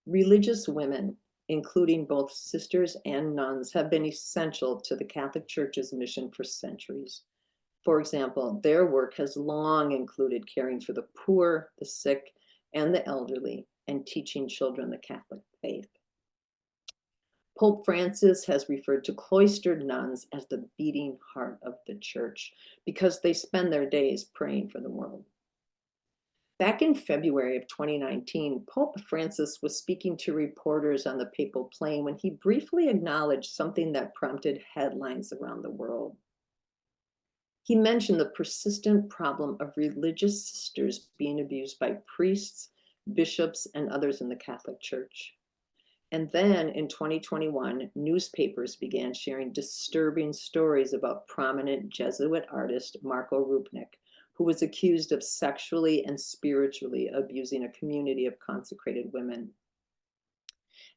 Religious women, including both sisters and nuns, have been essential to the Catholic Church's mission for centuries. For example, their work has long included caring for the poor, the sick, and the elderly, and teaching children the Catholic faith. Pope Francis has referred to cloistered nuns as the beating heart of the Church because they spend their days praying for the world. Back in February of 2019, Pope Francis was speaking to reporters on the papal plane when he briefly acknowledged something that prompted headlines around the world. He mentioned the persistent problem of religious sisters being abused by priests, bishops, and others in the Catholic Church. And then in 2021, newspapers began sharing disturbing stories about prominent Jesuit artist Marco Rupnik, who was accused of sexually and spiritually abusing a community of consecrated women.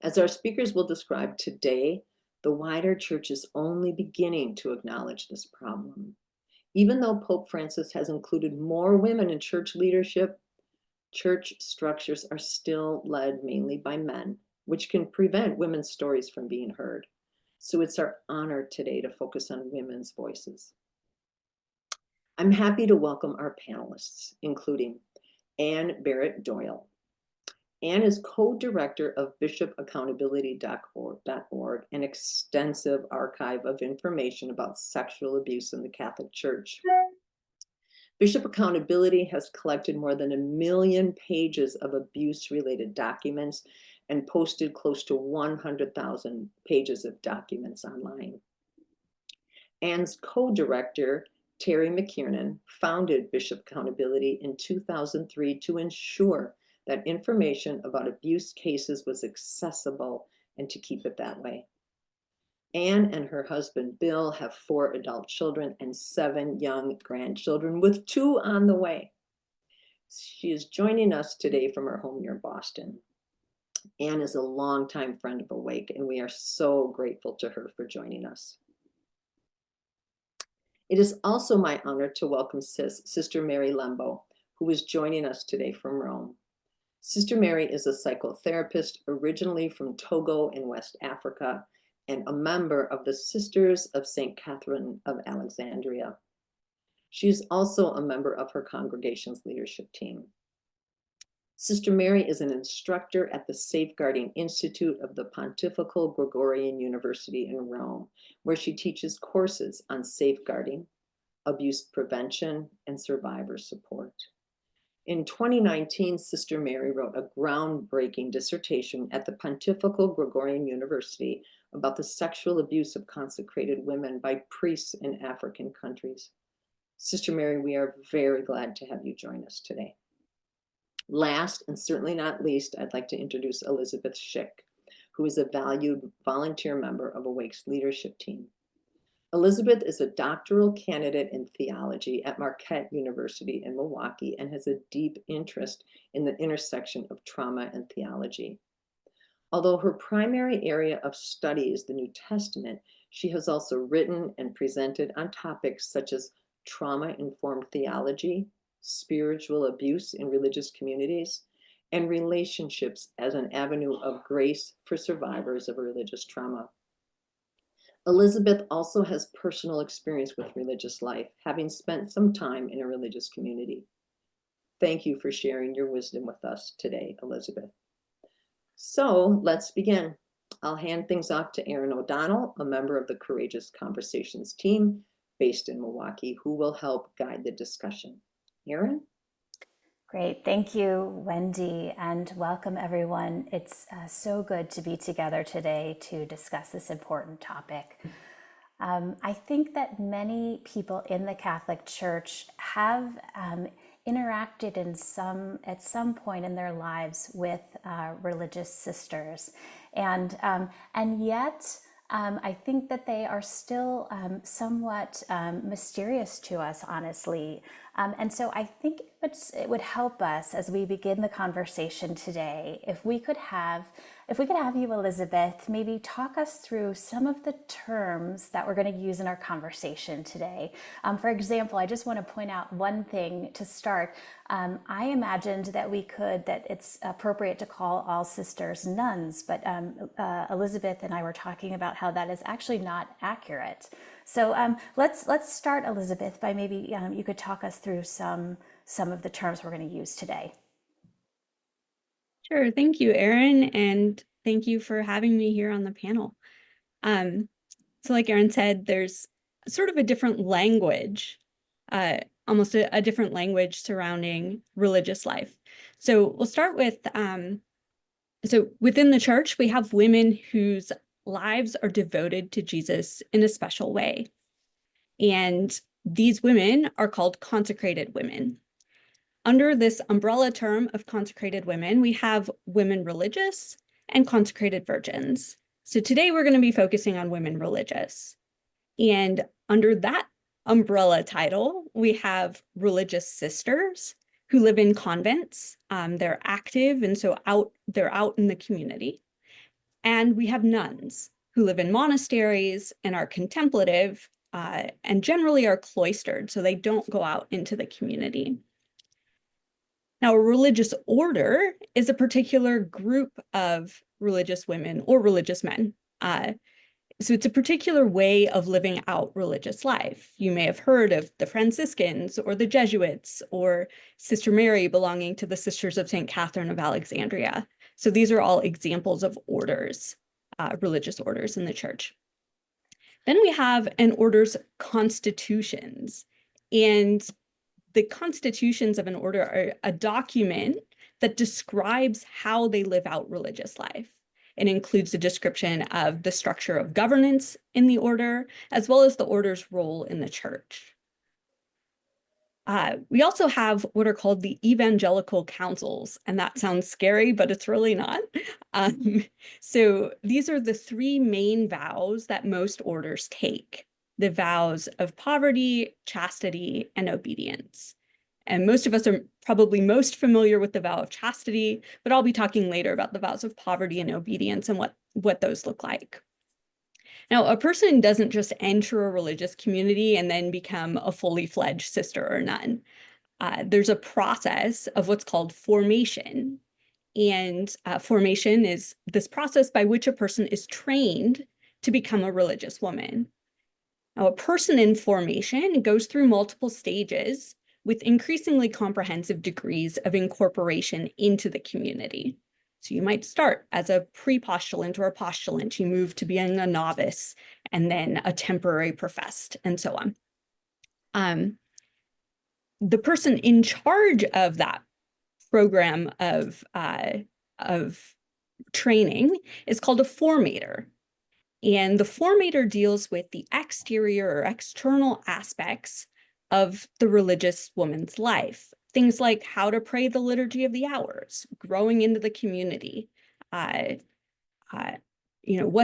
As our speakers will describe today, the wider church is only beginning to acknowledge this problem. Even though Pope Francis has included more women in church leadership, church structures are still led mainly by men, which can prevent women's stories from being heard. So it's our honor today to focus on women's voices. I'm happy to welcome our panelists, including Anne Barrett Doyle. Anne is co-director of bishopaccountability.org, an extensive archive of information about sexual abuse in the Catholic Church. Bishop Accountability has collected more than 1 million pages of abuse-related documents and posted close to 100,000 pages of documents online. Anne's co-director, Terry McKiernan, founded Bishop Accountability in 2003 to ensure that information about abuse cases was accessible and to keep it that way. Anne and her husband, Bill, have 4 adult children and 7 young grandchildren, with 2 on the way. She is joining us today from her home near Boston. Anne is a longtime friend of Awake, and we are so grateful to her for joining us. It is also my honor to welcome Sister Mary Lembo, who is joining us today from Rome. Sister Mary is a psychotherapist originally from Togo in West Africa and a member of the Sisters of St. Catherine of Alexandria. She is also a member of her congregation's leadership team. Sister Mary is an instructor at the Safeguarding Institute of the Pontifical Gregorian University in Rome, where she teaches courses on safeguarding, abuse prevention, and survivor support. In 2019, Sister Mary wrote a groundbreaking dissertation at the Pontifical Gregorian University about the sexual abuse of consecrated women by priests in African countries. Sister Mary, we are very glad to have you join us today. Last, and certainly not least, I'd like to introduce Elizabeth Schick, who is a valued volunteer member of Awake's leadership team. Elizabeth is a doctoral candidate in theology at Marquette University in Milwaukee and has a deep interest in the intersection of trauma and theology. Although her primary area of study is the New Testament, she has also written and presented on topics such as trauma-informed theology, spiritual abuse in religious communities, and relationships as an avenue of grace for survivors of religious trauma. Elizabeth also has personal experience with religious life, having spent some time in a religious community. Thank you for sharing your wisdom with us today, Elizabeth. So let's begin. I'll hand things off to Erin O'Donnell, a member of the Courageous Conversations team based in Milwaukee, who will help guide the discussion. Erin? Great, thank you, Wendy, and welcome everyone. It's so good to be together today to discuss this important topic. I think that many people in the Catholic Church have interacted at some point in their lives with religious sisters, and yet I think that they are still somewhat mysterious to us, honestly. And so I think it would help us as we begin the conversation today if we could have if we could have you, Elizabeth, maybe talk us through some of the terms that we're going to use in our conversation today. For example, I just want to point out one thing to start. I imagined that it's appropriate to call all sisters nuns, but Elizabeth and I were talking about how that is actually not accurate. So let's start, Elizabeth, by maybe you could talk us through some of the terms we're going to use today. Sure. Thank you, Erin, and thank you for having me here on the panel. So like Erin said, there's sort of a different language, almost a different language surrounding religious life. So we'll start with, so within the church, we have women whose lives are devoted to Jesus in a special way. And these women are called consecrated women. Under this umbrella term of consecrated women, we have women religious and consecrated virgins. So today we're going to be focusing on women religious. And under that umbrella title, we have religious sisters who live in convents. They're active, and so they're out in the community. And we have nuns who live in monasteries and are contemplative and generally are cloistered, so they don't go out into the community. Now, a religious order is a particular group of religious women or religious men. So it's a particular way of living out religious life. You may have heard of the Franciscans or the Jesuits or Sister Mary belonging to the Sisters of St. Catherine of Alexandria. So these are all examples of orders, religious orders in the church. Then we have an order's constitutions. And the constitutions of an order are a document that describes how they live out religious life. It includes a description of the structure of governance in the order, as well as the order's role in the church. We also have what are called the evangelical councils, and that sounds scary, but it's really not. So these are the three main vows that most orders take: the vows of poverty, chastity, and obedience. And most of us are probably most familiar with the vow of chastity, but I'll be talking later about the vows of poverty and obedience and what those look like. Now, a person doesn't just enter a religious community and then become a fully fledged sister or nun. There's a process of what's called formation. And formation is this process by which a person is trained to become a religious woman. Now, a person in formation goes through multiple stages with increasingly comprehensive degrees of incorporation into the community. So you might start as a pre-postulant or a postulant, you move to being a novice, and then a temporary professed, and so on. The person in charge of that program of training is called a formator. And the formator deals with the exterior or external aspects of the religious woman's life. Things like how to pray the Liturgy of the Hours, growing into the community, what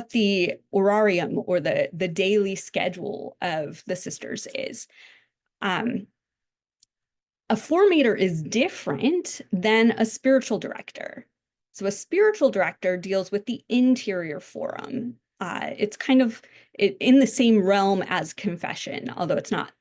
the orarium or the daily schedule of the sisters is. A formator is different than a spiritual director. So a spiritual director deals with the interior forum. It's kind of in the same realm as confession, although it's not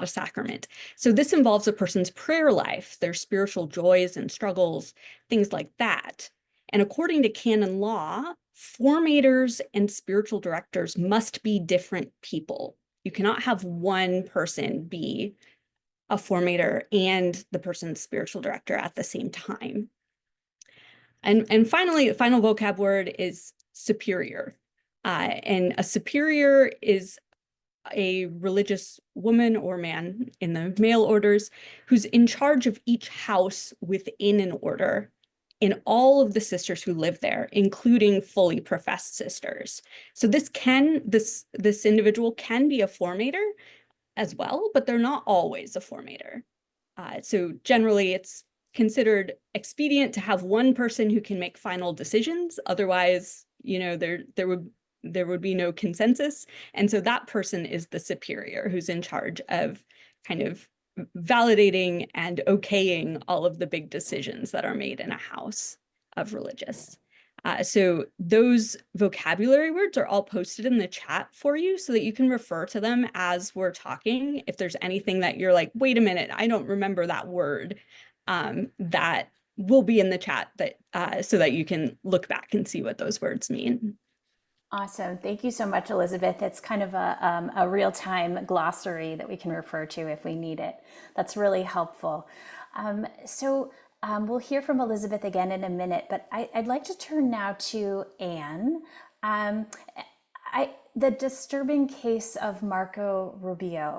a sacrament. So this involves a person's prayer life, their spiritual joys and struggles, things like that. And according to canon law, formators and spiritual directors must be different people. You cannot have one person be a formator and the person's spiritual director at the same time. And finally, the final vocab word is superior. And a superior is a religious woman or man in the male orders who's in charge of each house within an order in all of the sisters who live there, including fully professed sisters. So this individual can be a formator as well, but they're not always a formator. So generally it's considered expedient to have one person who can make final decisions. Otherwise, there would be no consensus. And so that person is the superior who's in charge of kind of validating and okaying all of the big decisions that are made in a house of religious. So those vocabulary words are all posted in the chat for you so that you can refer to them as we're talking. If there's anything that you're like, wait a minute, I don't remember that word, that will be in the chat that so that you can look back and see what those words mean. Awesome. Thank you so much, Elizabeth. It's kind of a real-time glossary that we can refer to if we need it. That's really helpful. We'll hear from Elizabeth again in a minute, but I'd like to turn now to Anne. The disturbing case of Marco Rupnik,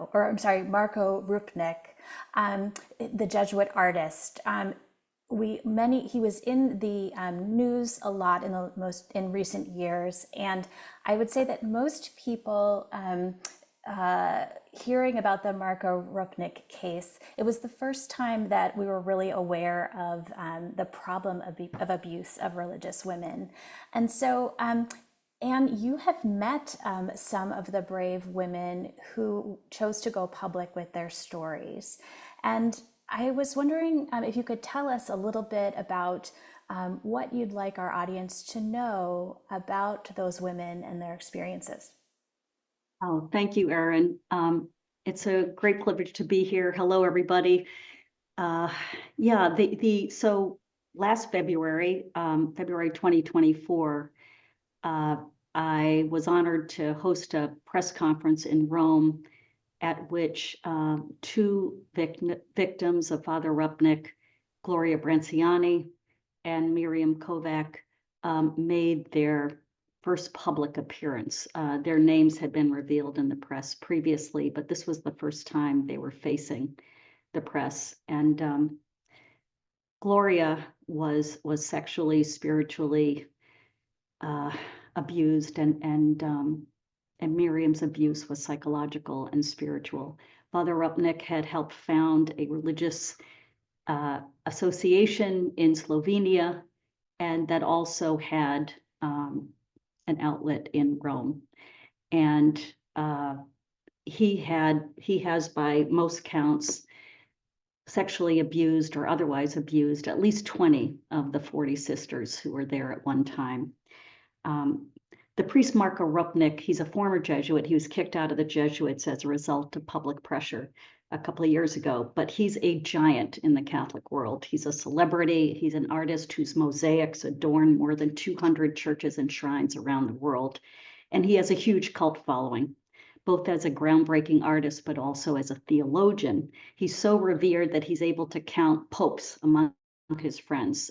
the Jesuit artist. He was in the news a lot in recent years, and I would say that most people hearing about the Marco Rupnik case, it was the first time that we were really aware of the problem of abuse of religious women. And so, Anne, you have met some of the brave women who chose to go public with their stories. And I was wondering if you could tell us a little bit about what you'd like our audience to know about those women and their experiences. Oh, thank you, Erin. It's a great privilege to be here. Hello, everybody. So last February, February 2024, I was honored to host a press conference in Rome at which two victims of Father Rupnik, Gloria Branciani and Miriam Kovac, made their first public appearance. Their names had been revealed in the press previously, but this was the first time they were facing the press. And Gloria was sexually, spiritually abused, and Miriam's abuse was psychological and spiritual. Father Rupnik had helped found a religious association in Slovenia, and that also had an outlet in Rome. And he has, by most counts, sexually abused or otherwise abused at least 20 of the 40 sisters who were there at one time. The priest Marco Rupnik, he's a former Jesuit. He was kicked out of the Jesuits as a result of public pressure a couple of years ago, but he's a giant in the Catholic world. He's a celebrity. He's an artist whose mosaics adorn more than 200 churches and shrines around the world. And he has a huge cult following, both as a groundbreaking artist, but also as a theologian. He's so revered that he's able to count popes among his friends.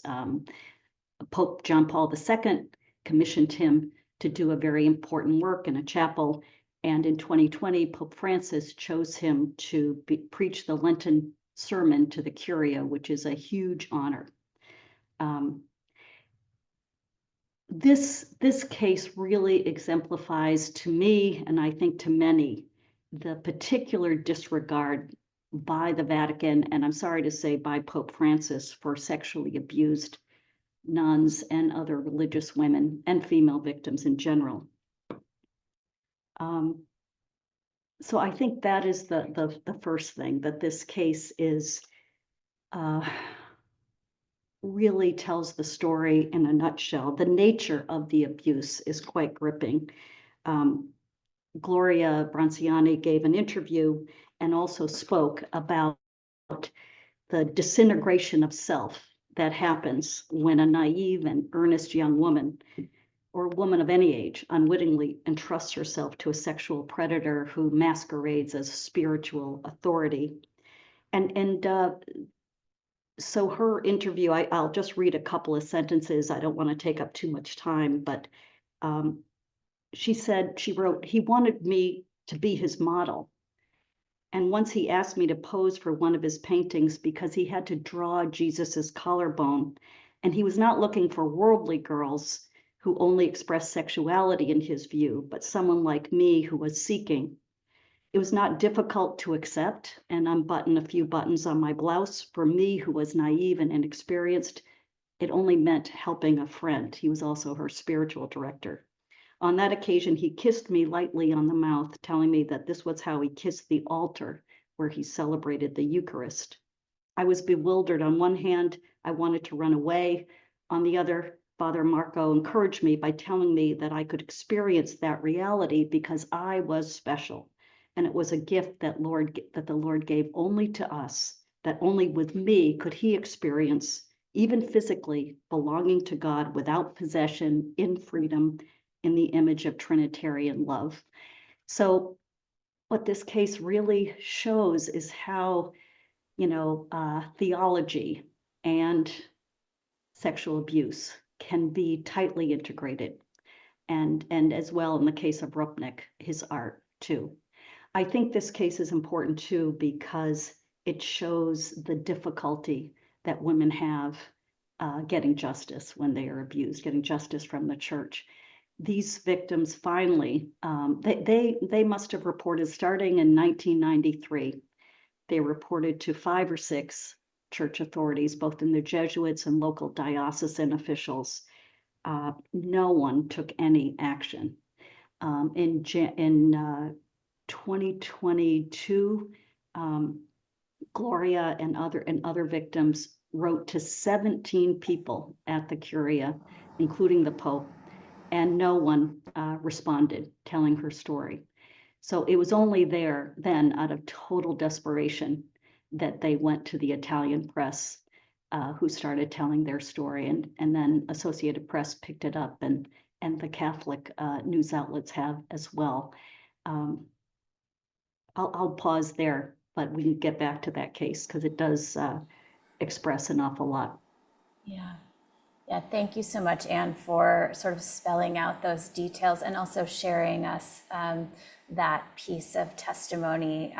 Pope John Paul II commissioned him to do a very important work in a chapel. And in 2020, Pope Francis chose him to preach the Lenten sermon to the Curia, which is a huge honor. This case really exemplifies to me, and I think to many, the particular disregard by the Vatican, and I'm sorry to say by Pope Francis, for sexually abused nuns and other religious women and female victims in general. So I think that is the first thing, that this case is really tells the story in a nutshell. The nature of the abuse is quite gripping. Gloria Branciani gave an interview and also spoke about the disintegration of self that happens when a naive and earnest young woman, or a woman of any age, unwittingly entrusts herself to a sexual predator who masquerades as spiritual authority. And so her interview, I'll just read a couple of sentences. I don't want to take up too much time, but she wrote, "He wanted me to be his model. And once he asked me to pose for one of his paintings because he had to draw Jesus's collarbone, and he was not looking for worldly girls who only expressed sexuality in his view, but someone like me who was seeking. It was not difficult to accept and unbutton a few buttons on my blouse. For me, who was naive and inexperienced, it only meant helping a friend." He was also her spiritual director. "On that occasion, he kissed me lightly on the mouth, telling me that this was how he kissed the altar where he celebrated the Eucharist. I was bewildered. On one hand, I wanted to run away. On the other, Father Marco encouraged me by telling me that I could experience that reality because I was special. And it was a gift that the Lord gave only to us, that only with me could he experience, even physically, belonging to God without possession, in freedom, in the image of Trinitarian love. So what this case really shows is how, theology and sexual abuse can be tightly integrated, and as well in the case of Rupnik, his art too. I think this case is important too because it shows the difficulty that women have getting justice when they are abused, getting justice from the church. These victims finally, they must have reported starting in 1993. They reported to 5 or 6 church authorities, both in the Jesuits and local diocesan officials. No one took any action. In 2022, Gloria and other victims wrote to 17 people at the Curia, including the Pope, and no one responded, telling her story. So it was only then, out of total desperation, that they went to the Italian press, who started telling their story, and then Associated Press picked it up, and the Catholic news outlets have as well. I'll pause there, but we can get back to that case because it does express an awful lot. Yeah. Yeah, thank you so much, Anne, for sort of spelling out those details and also sharing us that piece of testimony.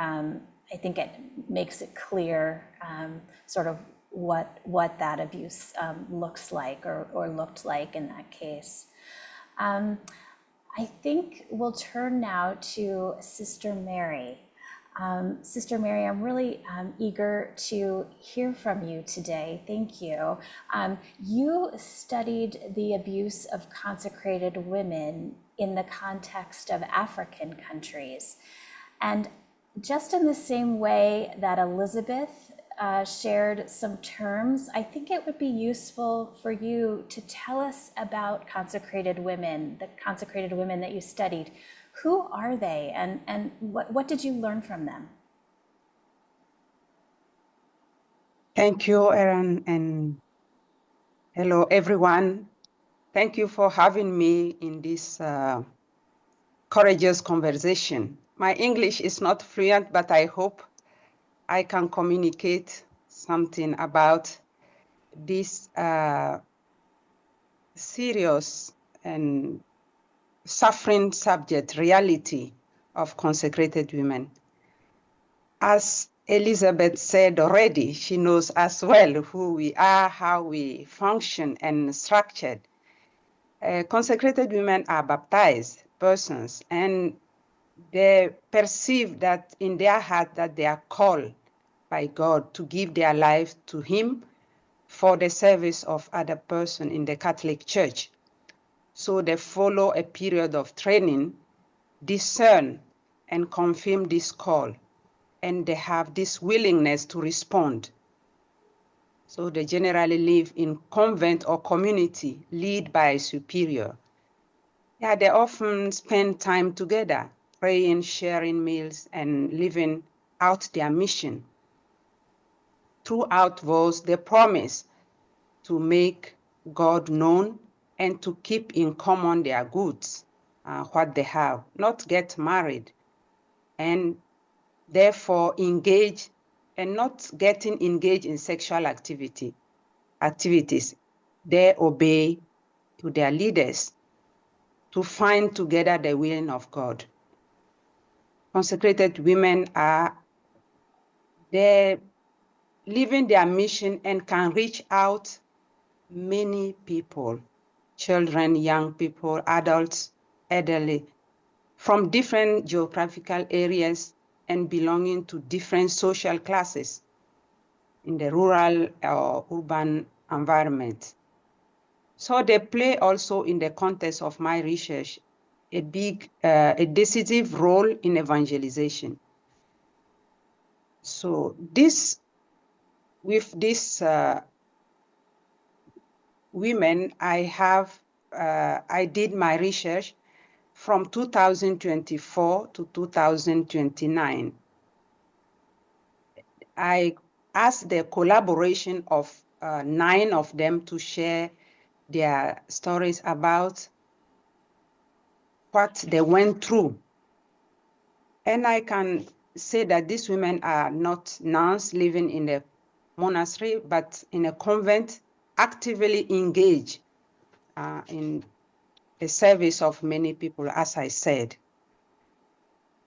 I think it makes it clear sort of what that abuse looks like or looked like in that case. I think we'll turn now to Sister Mary. Sister Mary, I'm really eager to hear from you today. Thank you. You studied the abuse of consecrated women in the context of African countries. And just in the same way that Elizabeth shared some terms, I think it would be useful for you to tell us about consecrated women, the consecrated women that you studied. Who are they, and what did you learn from them? Thank you, Erin, and hello, everyone. Thank you for having me in this courageous conversation. My English is not fluent, but I hope I can communicate something about this serious and suffering subject, reality of consecrated women. As Elizabeth said already, she knows as well who we are, how we function and structured. Consecrated women are baptized persons, and they perceive that in their heart that they are called by God to give their life to Him for the service of other person in the Catholic Church. So they follow a period of training, discern and confirm this call, and they have this willingness to respond. So they generally live in convent or community led by a superior. Yeah, they often spend time together, praying, sharing meals, and living out their mission. Throughout those, they promise to make God known and to keep in common their goods, what they have, not get married, and therefore engage and not getting engaged in sexual activities. They obey to their leaders to find together the will of God. Consecrated women are they living their mission and can reach out many people, children, young people, adults, elderly, from different geographical areas and belonging to different social classes in the rural or urban environment. So they play also in the context of my research a decisive role in evangelization. So with this women, I did my research from 2024 to 2029. I asked the collaboration of 9 of them to share their stories about what they went through. And I can say that these women are not nuns living in a monastery, but in a convent, actively engaged in the service of many people, as I said.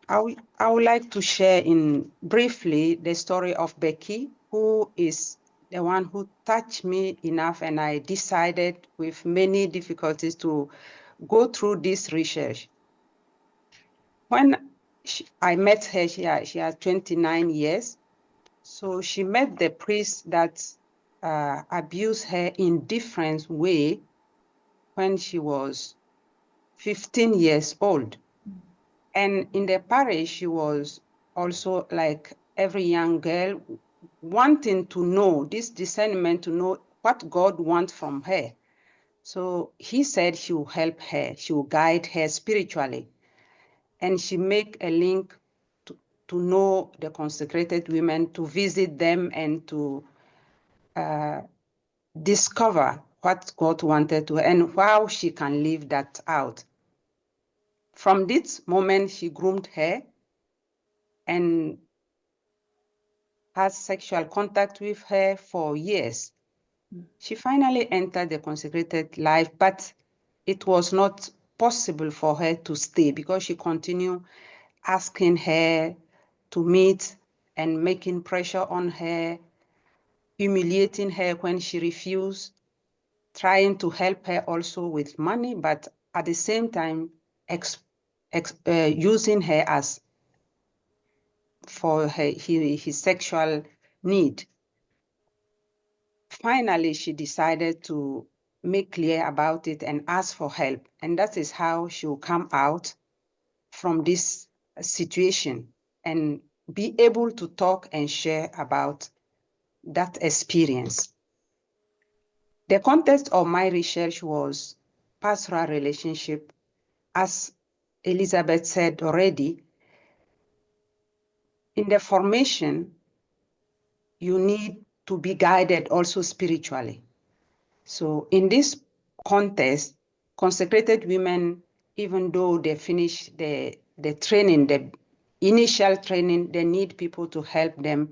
I would like to share briefly the story of Becky, who is the one who touched me enough, and I decided with many difficulties to go through this research. When I met her, she had 29 years. So she met the priest that abused her in different way when she was 15 years old. And in the parish, she was also, like every young girl, wanting to know, this discernment to know what God wants from her. So he said he will help her, she will guide her spiritually. And she make a link to know the consecrated women, to visit them, and to discover what God wanted to her and how she can live that out. From this moment, she groomed her and has sexual contact with her for years. She finally entered the consecrated life, but it was not possible for her to stay because she continued asking her to meet and making pressure on her, humiliating her when she refused, trying to help her also with money, but at the same time using her as for his sexual need. Finally, she decided to make clear about it and ask for help. And that is how she will come out from this situation and be able to talk and share about that experience. The context of my research was pastoral relationship. As Elizabeth said already, in the formation, you need to be guided also spiritually. So in this context, consecrated women, even though they finish the training, the initial training, they need people to help them,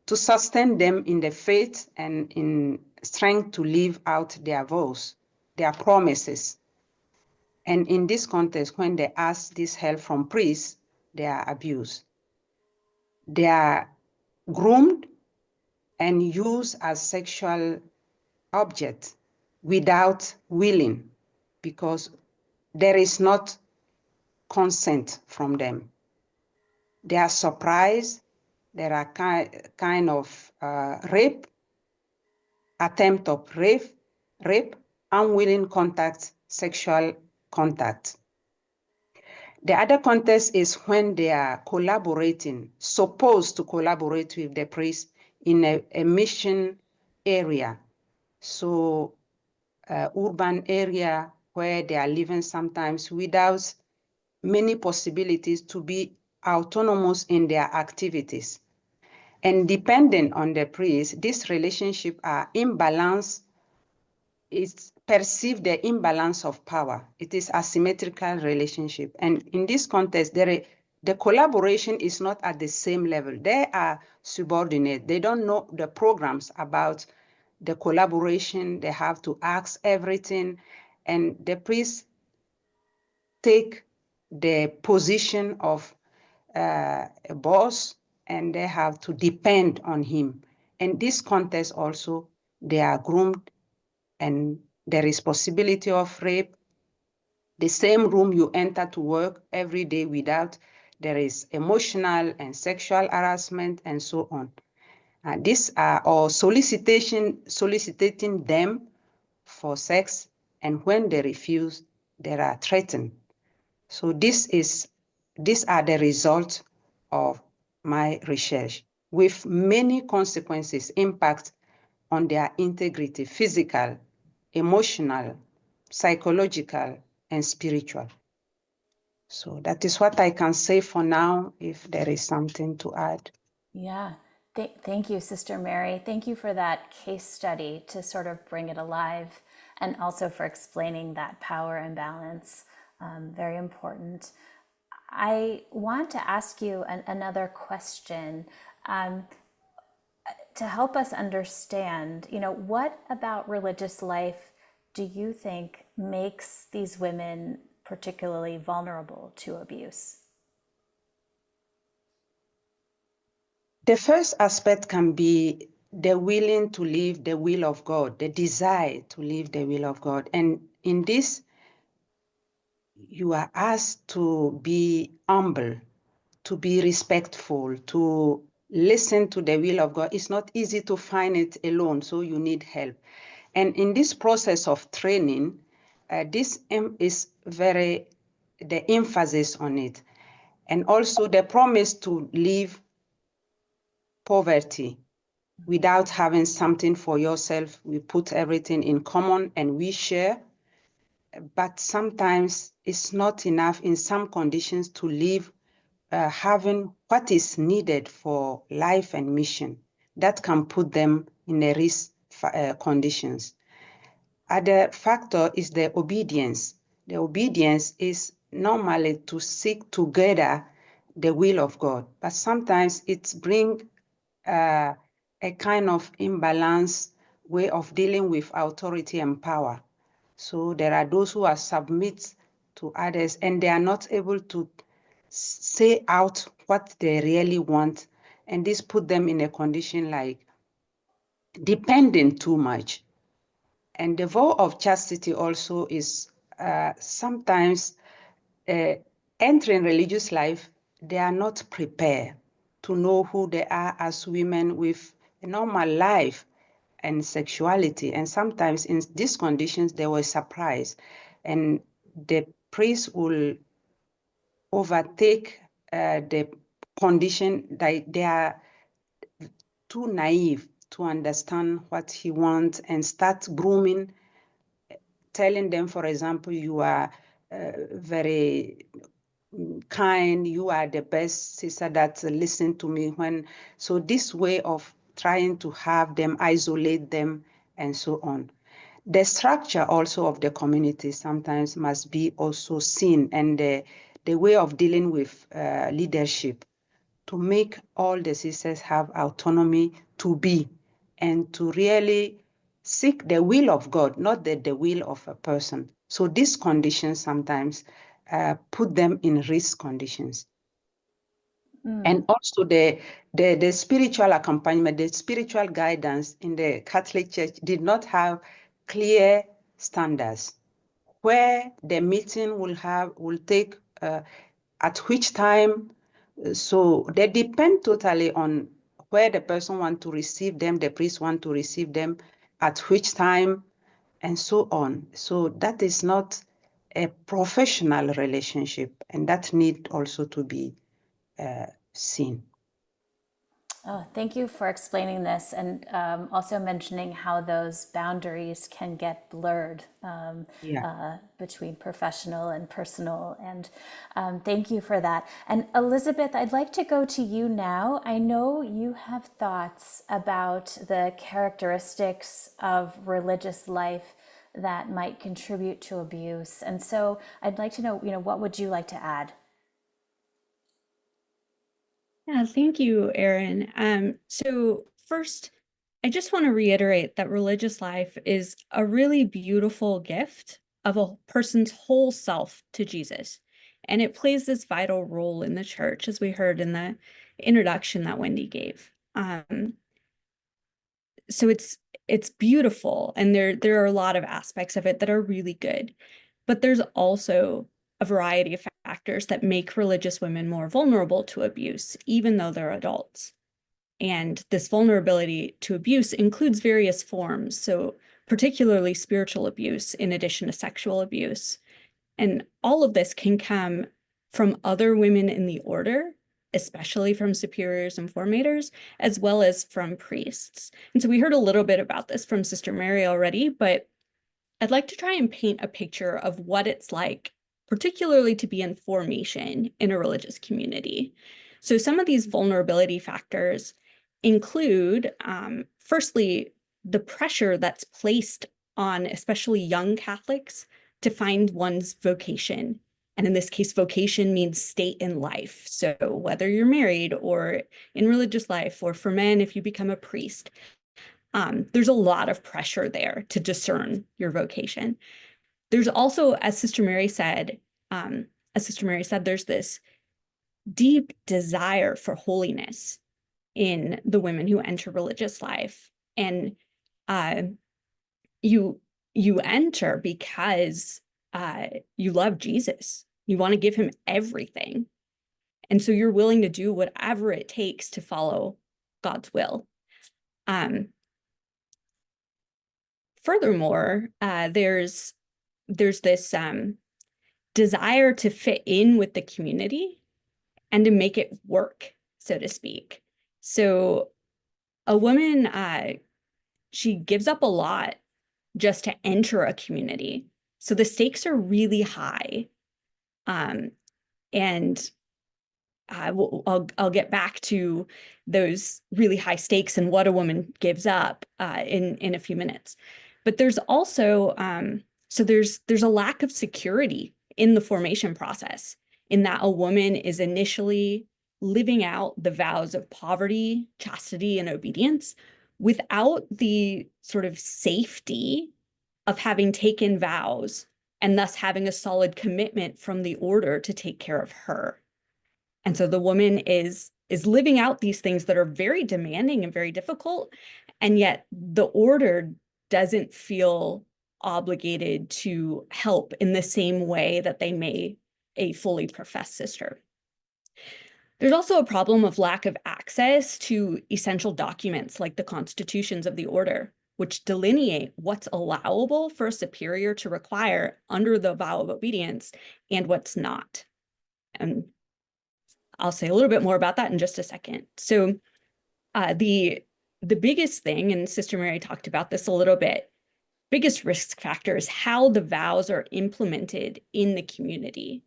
to sustain them in the faith and in strength to live out their vows, their promises. And in this context, when they ask this help from priests, they are abused. They are groomed and used as sexual objects without willing, because there is not consent from them. They are surprised. There are kind of rape, attempt of rape, unwilling contact, sexual contact. The other context is when they are collaborating, supposed to collaborate with the priest in a mission area. So urban area where they are living sometimes without many possibilities to be autonomous in their activities. And depending on the priest, this relationship are imbalanced. It's perceived the imbalance of power. It is asymmetrical relationship. And in this context, the collaboration is not at the same level. They are subordinate. They don't know the programs about the collaboration. They have to ask everything. And the priests take the position of a boss, and they have to depend on him. In this context also, they are groomed, and there is possibility of rape. The same room you enter to work every day without, there is emotional and sexual harassment and so on. These are all soliciting them for sex, and when they refuse, they are threatened. So these are the results of my research, with many consequences, impact on their integrity, physical, emotional, psychological, and spiritual. So that is what I can say for now, if there is something to add. Yeah. Thank you, Sister Mary. Thank you for that case study to sort of bring it alive, and also for explaining that power imbalance. Very important. I want to ask you another question to help us understand, what about religious life do you think makes these women particularly vulnerable to abuse? The first aspect can be the willing to live the will of God, the desire to live the will of God. And in this, you are asked to be humble, to be respectful, to listen to the will of God. It's not easy to find it alone, so you need help. And in this process of training, this is the emphasis on it. And also the promise to leave poverty without having something for yourself. We put everything in common and we share. But sometimes it's not enough in some conditions to live having what is needed for life and mission. That can put them in a risk conditions. Other factor is the obedience. The obedience is normally to seek together the will of God, but sometimes it brings a kind of imbalance way of dealing with authority and power. So there are those who are submit to others and they are not able to say out what they really want. And this put them in a condition like depending too much. And the vow of chastity also is sometimes entering religious life, they are not prepared to know who they are as women with a normal life and sexuality. And sometimes in these conditions, they were surprised. And the priest will overtake the condition that they are too naive to understand what he wants and start grooming, telling them, for example, you are very kind, you are the best sister that listen to me when. So this way of trying to have them, isolate them, and so on. The structure also of the community sometimes must be also seen, and the way of dealing with leadership to make all the sisters have autonomy to be and to really seek the will of God, not the will of a person. So these conditions sometimes put them in risk conditions. And also the spiritual accompaniment, the spiritual guidance in the Catholic Church did not have clear standards where the meeting will take at which time. So they depend totally on where the person want to receive them, the priest want to receive them, at which time, and so on. So that is not a professional relationship, and that need also to be seen. Oh, thank you for explaining this, and also mentioning how those boundaries can get blurred between professional and personal. And thank you for that. And Elizabeth, I'd like to go to you now. I know you have thoughts about the characteristics of religious life that might contribute to abuse. And so I'd like to know, what would you like to add? Yeah, thank you, Erin. So first, I just want to reiterate that religious life is a really beautiful gift of a person's whole self to Jesus. And it plays this vital role in the church, as we heard in the introduction that Wendy gave. So it's beautiful, and there are a lot of aspects of it that are really good. But there's also a variety of factors that make religious women more vulnerable to abuse, even though they're adults. And this vulnerability to abuse includes various forms, so particularly spiritual abuse in addition to sexual abuse. And all of this can come from other women in the order, especially from superiors and formators, as well as from priests. And so we heard a little bit about this from Sister Mary already, but I'd like to try and paint a picture of what it's like, particularly to be in formation in a religious community. So some of these vulnerability factors include, firstly, the pressure that's placed on especially young Catholics to find one's vocation. And in this case, vocation means state in life. So whether you're married or in religious life, or for men, if you become a priest, there's a lot of pressure there to discern your vocation. There's also, as Sister Mary said, there's this deep desire for holiness in the women who enter religious life. And you enter because you love Jesus. You want to give him everything. And so you're willing to do whatever it takes to follow God's will. Furthermore, there's this desire to fit in with the community and to make it work, so to speak. So a woman, she gives up a lot just to enter a community. So the stakes are really high. And I'll get back to those really high stakes and what a woman gives up in a few minutes. But there's also, so there's a lack of security in the formation process, in that a woman is initially living out the vows of poverty, chastity, and obedience without the sort of safety of having taken vows and thus having a solid commitment from the order to take care of her. And so the woman is living out these things that are very demanding and very difficult, and yet the order doesn't feel obligated to help in the same way that they may a fully professed sister. There's also a problem of lack of access to essential documents like the constitutions of the order, which delineate what's allowable for a superior to require under the vow of obedience and what's not. And I'll say a little bit more about that in just a second. So the biggest thing, and Sister Mary talked about this a little bit, biggest risk factor is how the vows are implemented in the community,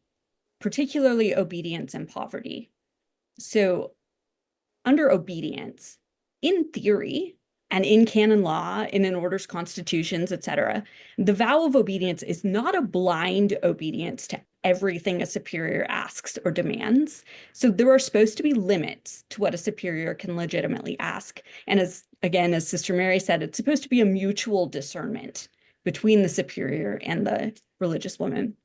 particularly obedience and poverty. So under obedience, in theory, and in canon law, in an order's constitutions, etc., the vow of obedience is not a blind obedience to everything a superior asks or demands. So there are supposed to be limits to what a superior can legitimately ask. And as Sister Mary said, it's supposed to be a mutual discernment between the superior and the religious woman.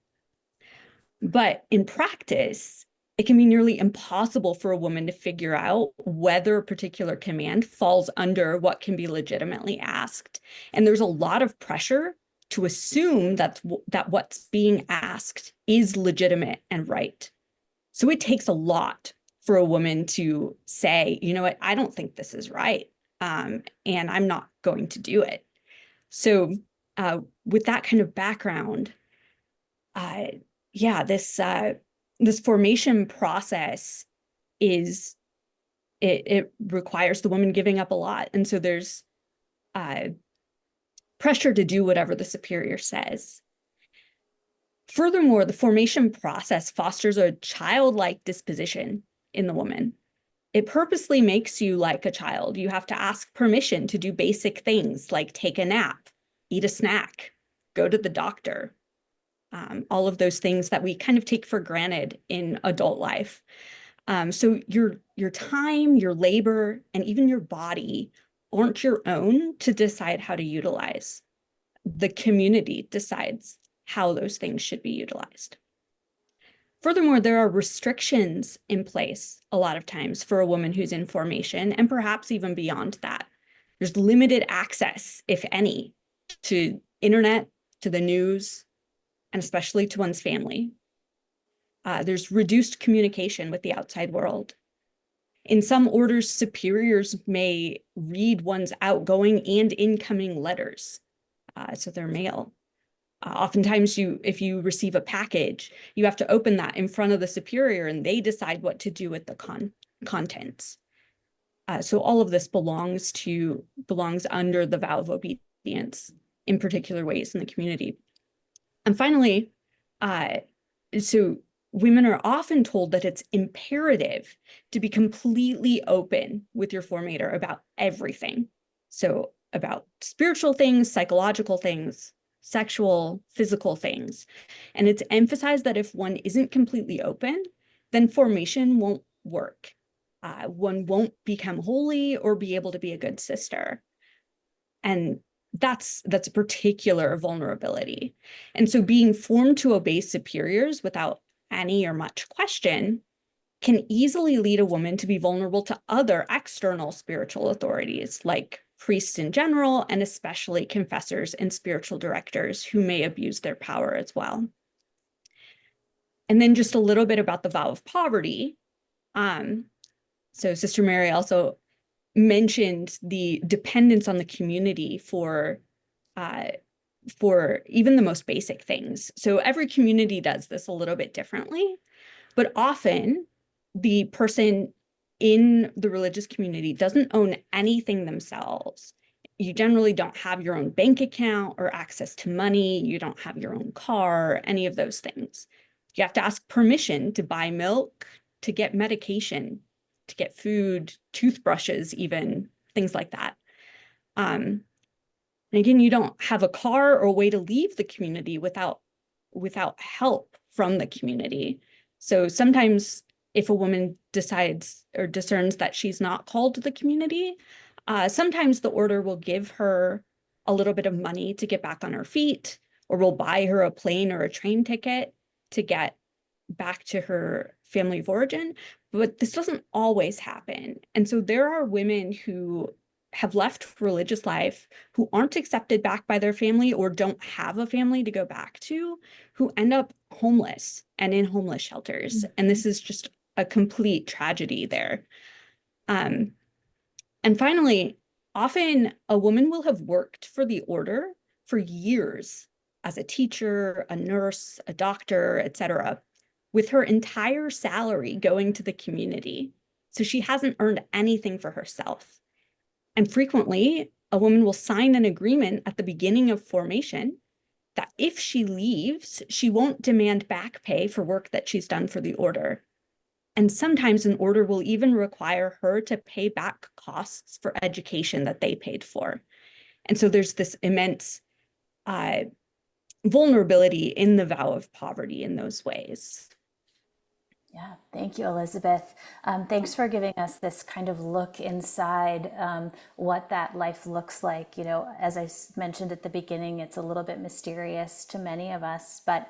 But in practice, it can be nearly impossible for a woman to figure out whether a particular command falls under what can be legitimately asked. And there's a lot of pressure to assume that what's being asked is legitimate and right. So it takes a lot for a woman to say, you know what, I don't think this is right, and I'm not going to do it. So with that kind of background, this formation process it requires the woman giving up a lot. And so there's pressure to do whatever the superior says. Furthermore, the formation process fosters a childlike disposition in the woman. It purposely makes you like a child. You have to ask permission to do basic things like take a nap, eat a snack, go to the doctor. All of those things that we kind of take for granted in adult life. So your time, your labor, and even your body aren't your own to decide how to utilize. The community decides how those things should be utilized. Furthermore, there are restrictions in place a lot of times for a woman who's in formation, and perhaps even beyond that. There's limited access, if any, to internet, to the news, and especially to one's family. There's reduced communication with the outside world. In some orders, superiors may read one's outgoing and incoming letters, so they're mail. Oftentimes, if you receive a package, you have to open that in front of the superior and they decide what to do with the contents. So all of this belongs under the vow of obedience. in particular ways in the community. And finally, so women are often told that it's imperative to be completely open with your formator about everything. So about spiritual things, psychological things, sexual, physical things. And it's emphasized that if one isn't completely open, then formation won't work. One won't become holy or be able to be a good sister. And that's a particular vulnerability. And so being formed to obey superiors without any or much question can easily lead a woman to be vulnerable to other external spiritual authorities, like priests in general, and especially confessors and spiritual directors who may abuse their power as well. And then just a little bit about the vow of poverty. So Sister Mary also mentioned the dependence on the community for even the most basic things. So every community does this a little bit differently, but often the person in the religious community doesn't own anything themselves. You generally don't have your own bank account or access to money. You don't have your own car, any of those things. You have to ask permission to buy milk, to get medication, to get food, toothbrushes, even things like that. And again, you don't have a car or a way to leave the community without help from the community. So sometimes if a woman decides or discerns that she's not called to the community, sometimes the order will give her a little bit of money to get back on her feet, or will buy her a plane or a train ticket to get back to her family of origin. But this doesn't always happen. And so there are women who have left religious life, who aren't accepted back by their family or don't have a family to go back to, who end up homeless and in homeless shelters. And this is just a complete tragedy there. And finally, often a woman will have worked for the order for years as a teacher, a nurse, a doctor, etc., with her entire salary going to the community. So she hasn't earned anything for herself. And frequently, a woman will sign an agreement at the beginning of formation that if she leaves, she won't demand back pay for work that she's done for the order. And sometimes an order will even require her to pay back costs for education that they paid for. And so there's this immense vulnerability in the vow of poverty in those ways. Yeah, thank you, Elizabeth. Thanks for giving us this kind of look inside what that life looks like. You know, as I mentioned at the beginning, it's a little bit mysterious to many of us, but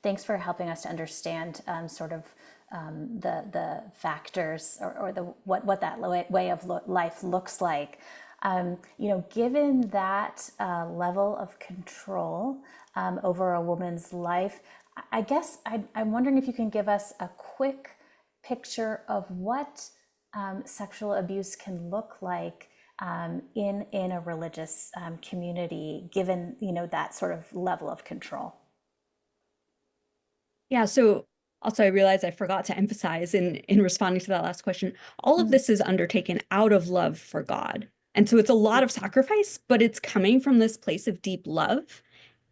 thanks for helping us to understand sort of the factors or the what that way of life looks like. You know, given that level of control over a woman's life, I guess I'm wondering if you can give us a quick picture of what sexual abuse can look like in a religious community, given, you know, that sort of level of control. Yeah, so also I realized I forgot to emphasize in responding to that last question, all of this is undertaken out of love for God. And so it's a lot of sacrifice, but it's coming from this place of deep love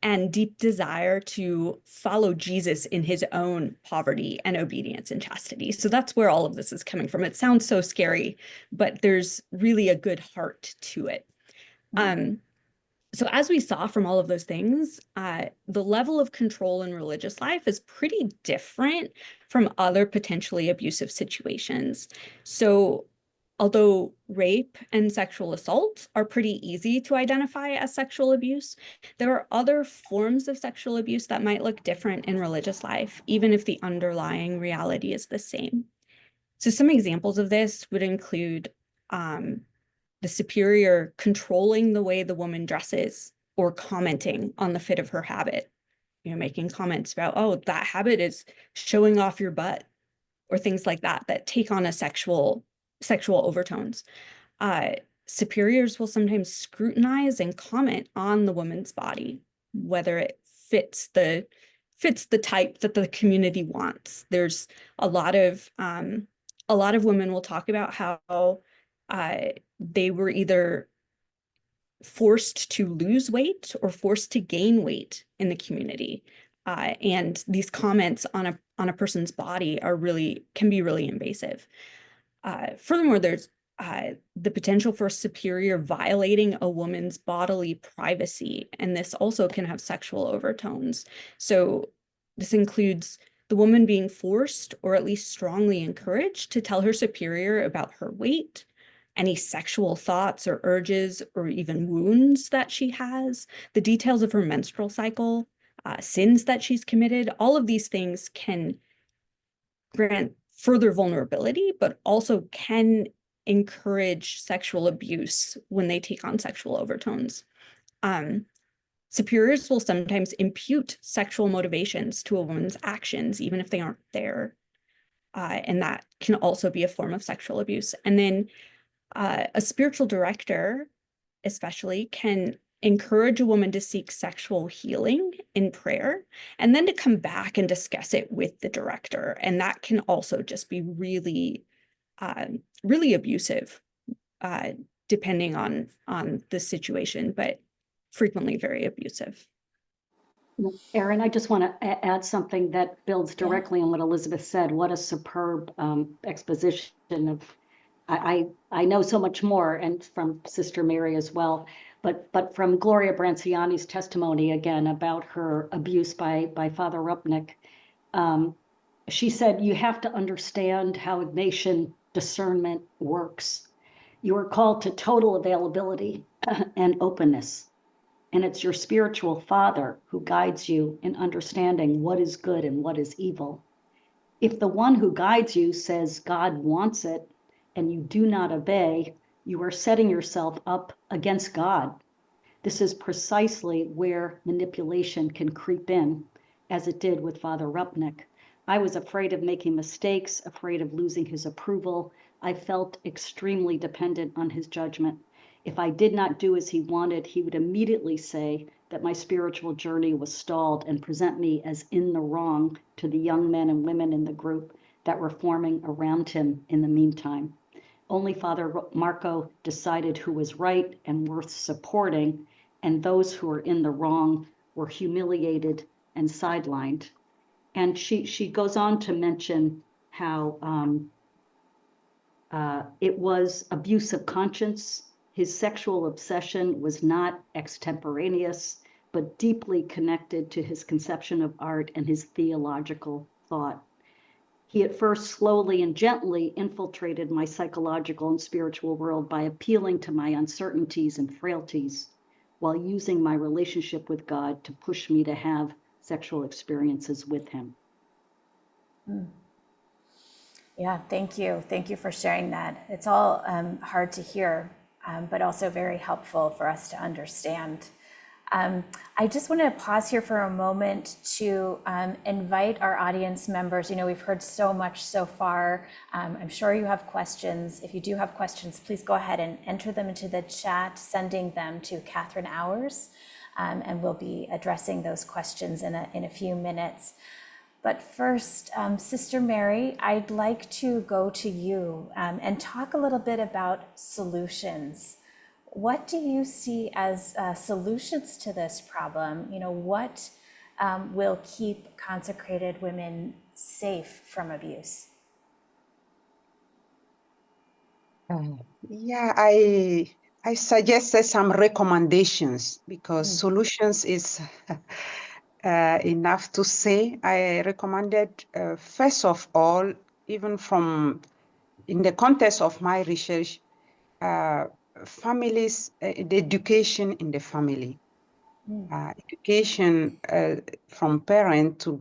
and deep desire to follow Jesus in his own poverty and obedience and chastity. So that's where all of this is coming from. It sounds so scary, but there's really a good heart to it. So as we saw from all of those things, the level of control in religious life is pretty different from other potentially abusive situations. So although rape and sexual assault are pretty easy to identify as sexual abuse, there are other forms of sexual abuse that might look different in religious life, even if the underlying reality is the same. So some examples of this would include the superior controlling the way the woman dresses or commenting on the fit of her habit, you know, making comments about, oh, that habit is showing off your butt, or things like that, that take on a sexual overtones. Superiors will sometimes scrutinize and comment on the woman's body, whether it fits the type that the community wants. There's a lot of women will talk about how they were either forced to lose weight or forced to gain weight in the community. And these comments on a person's body can be really invasive. Furthermore, there's the potential for superior violating a woman's bodily privacy, and this also can have sexual overtones. So this includes the woman being forced or at least strongly encouraged to tell her superior about her weight, any sexual thoughts or urges or even wounds that she has, the details of her menstrual cycle, sins that she's committed. All of these things can grant further vulnerability, but also can encourage sexual abuse when they take on sexual overtones. Superiors will sometimes impute sexual motivations to a woman's actions, even if they aren't there. And that can also be a form of sexual abuse. And then a spiritual director, especially, can encourage a woman to seek sexual healing in prayer, and then to come back and discuss it with the director. And that can also just be really, really abusive, depending on the situation, but frequently very abusive. Erin, I just want to add something that builds directly on what Elizabeth said. What a superb exposition of, I know so much more, and from Sister Mary as well, but from Gloria Branciani's testimony again about her abuse by Father Rupnik, she said, you have to understand how Ignatian discernment works. You are called to total availability and openness. And it's your spiritual father who guides you in understanding what is good and what is evil. If the one who guides you says God wants it and you do not obey, you are setting yourself up against God. This is precisely where manipulation can creep in, as it did with Father Rupnik. I was afraid of making mistakes, afraid of losing his approval. I felt extremely dependent on his judgment. If I did not do as he wanted, he would immediately say that my spiritual journey was stalled and present me as in the wrong to the young men and women in the group that were forming around him in the meantime. Only Father Marco decided who was right and worth supporting, and those who were in the wrong were humiliated and sidelined. And she goes on to mention how it was abuse of conscience. His sexual obsession was not extemporaneous, but deeply connected to his conception of art and his theological thought. He at first slowly and gently infiltrated my psychological and spiritual world by appealing to my uncertainties and frailties, while using my relationship with God to push me to have sexual experiences with him. Yeah, thank you. Thank you for sharing that. It's all hard to hear, but also very helpful for us to understand. I just want to pause here for a moment to invite our audience members. You know, we've heard so much so far. I'm sure you have questions. If you do have questions, please go ahead and enter them into the chat, sending them to Catherine Hours, and we'll be addressing those questions in a few minutes. But first, Sister Mary, I'd like to go to you and talk a little bit about solutions. What do you see as solutions to this problem? You know, what will keep consecrated women safe from abuse? Yeah, I suggested some recommendations because solutions is enough to say. I recommended, first of all, even from in the context of my research, families, the education in the family, education from parent to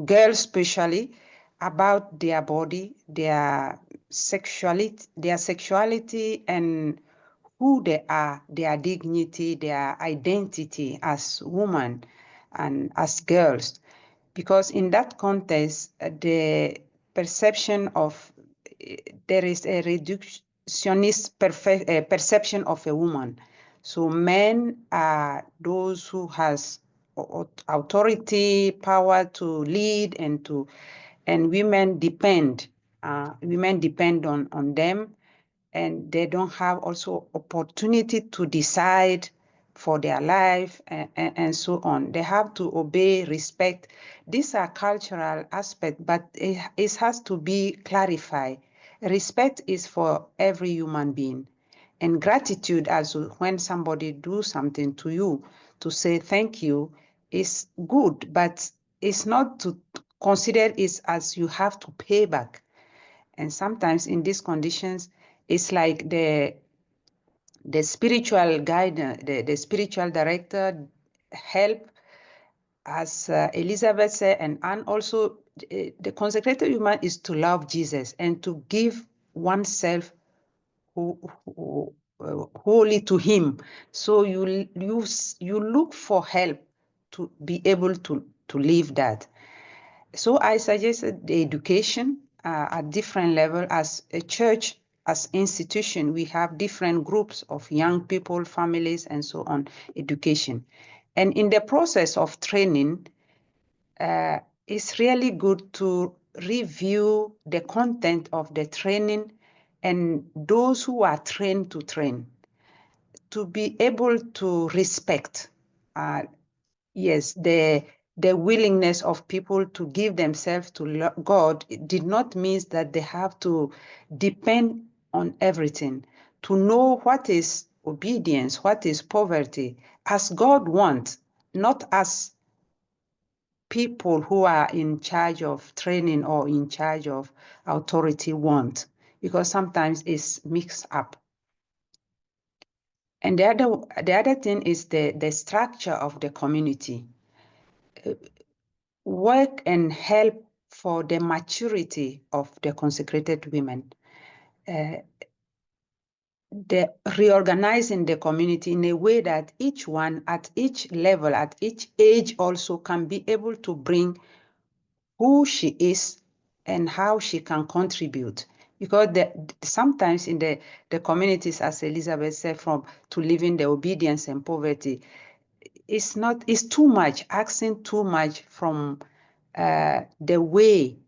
girls especially, about their body, their sexuality, and who they are, their dignity, their identity as women and as girls. Because in that context, the perception of there is a reductionist perception of a woman. So men are those who has authority, power to lead, and women depend on them, and they don't have also opportunity to decide for their life, and so on. They have to obey, respect. These are cultural aspects, but it has to be clarified. Respect is for every human being. And gratitude, as when somebody do something to you, to say thank you is good, but it's not to consider it as you have to pay back. And sometimes in these conditions, it's like the spiritual guide, the spiritual director help, as Elizabeth said, and Anne also, the consecrated human is to love Jesus and to give oneself wholly to him. So you look for help to be able to live that. So I suggested the education at different level. As a church, as institution, we have different groups of young people, families, and so on, education. And in the process of training, it's really good to review the content of the training and those who are trained to train, to be able to respect, yes, the willingness of people to give themselves to God. It did not mean that they have to depend on everything, to know what is obedience, what is poverty, as God wants, not as people who are in charge of training or in charge of authority want, because sometimes it's mixed up. And the other thing is the structure of the community. Work and help for the maturity of the consecrated women. The reorganizing the community in a way that each one at each level, at each age also can be able to bring who she is and how she can contribute. Because sometimes in the communities, as Elizabeth said, to living the obedience and poverty, it's too much, asking too much from the way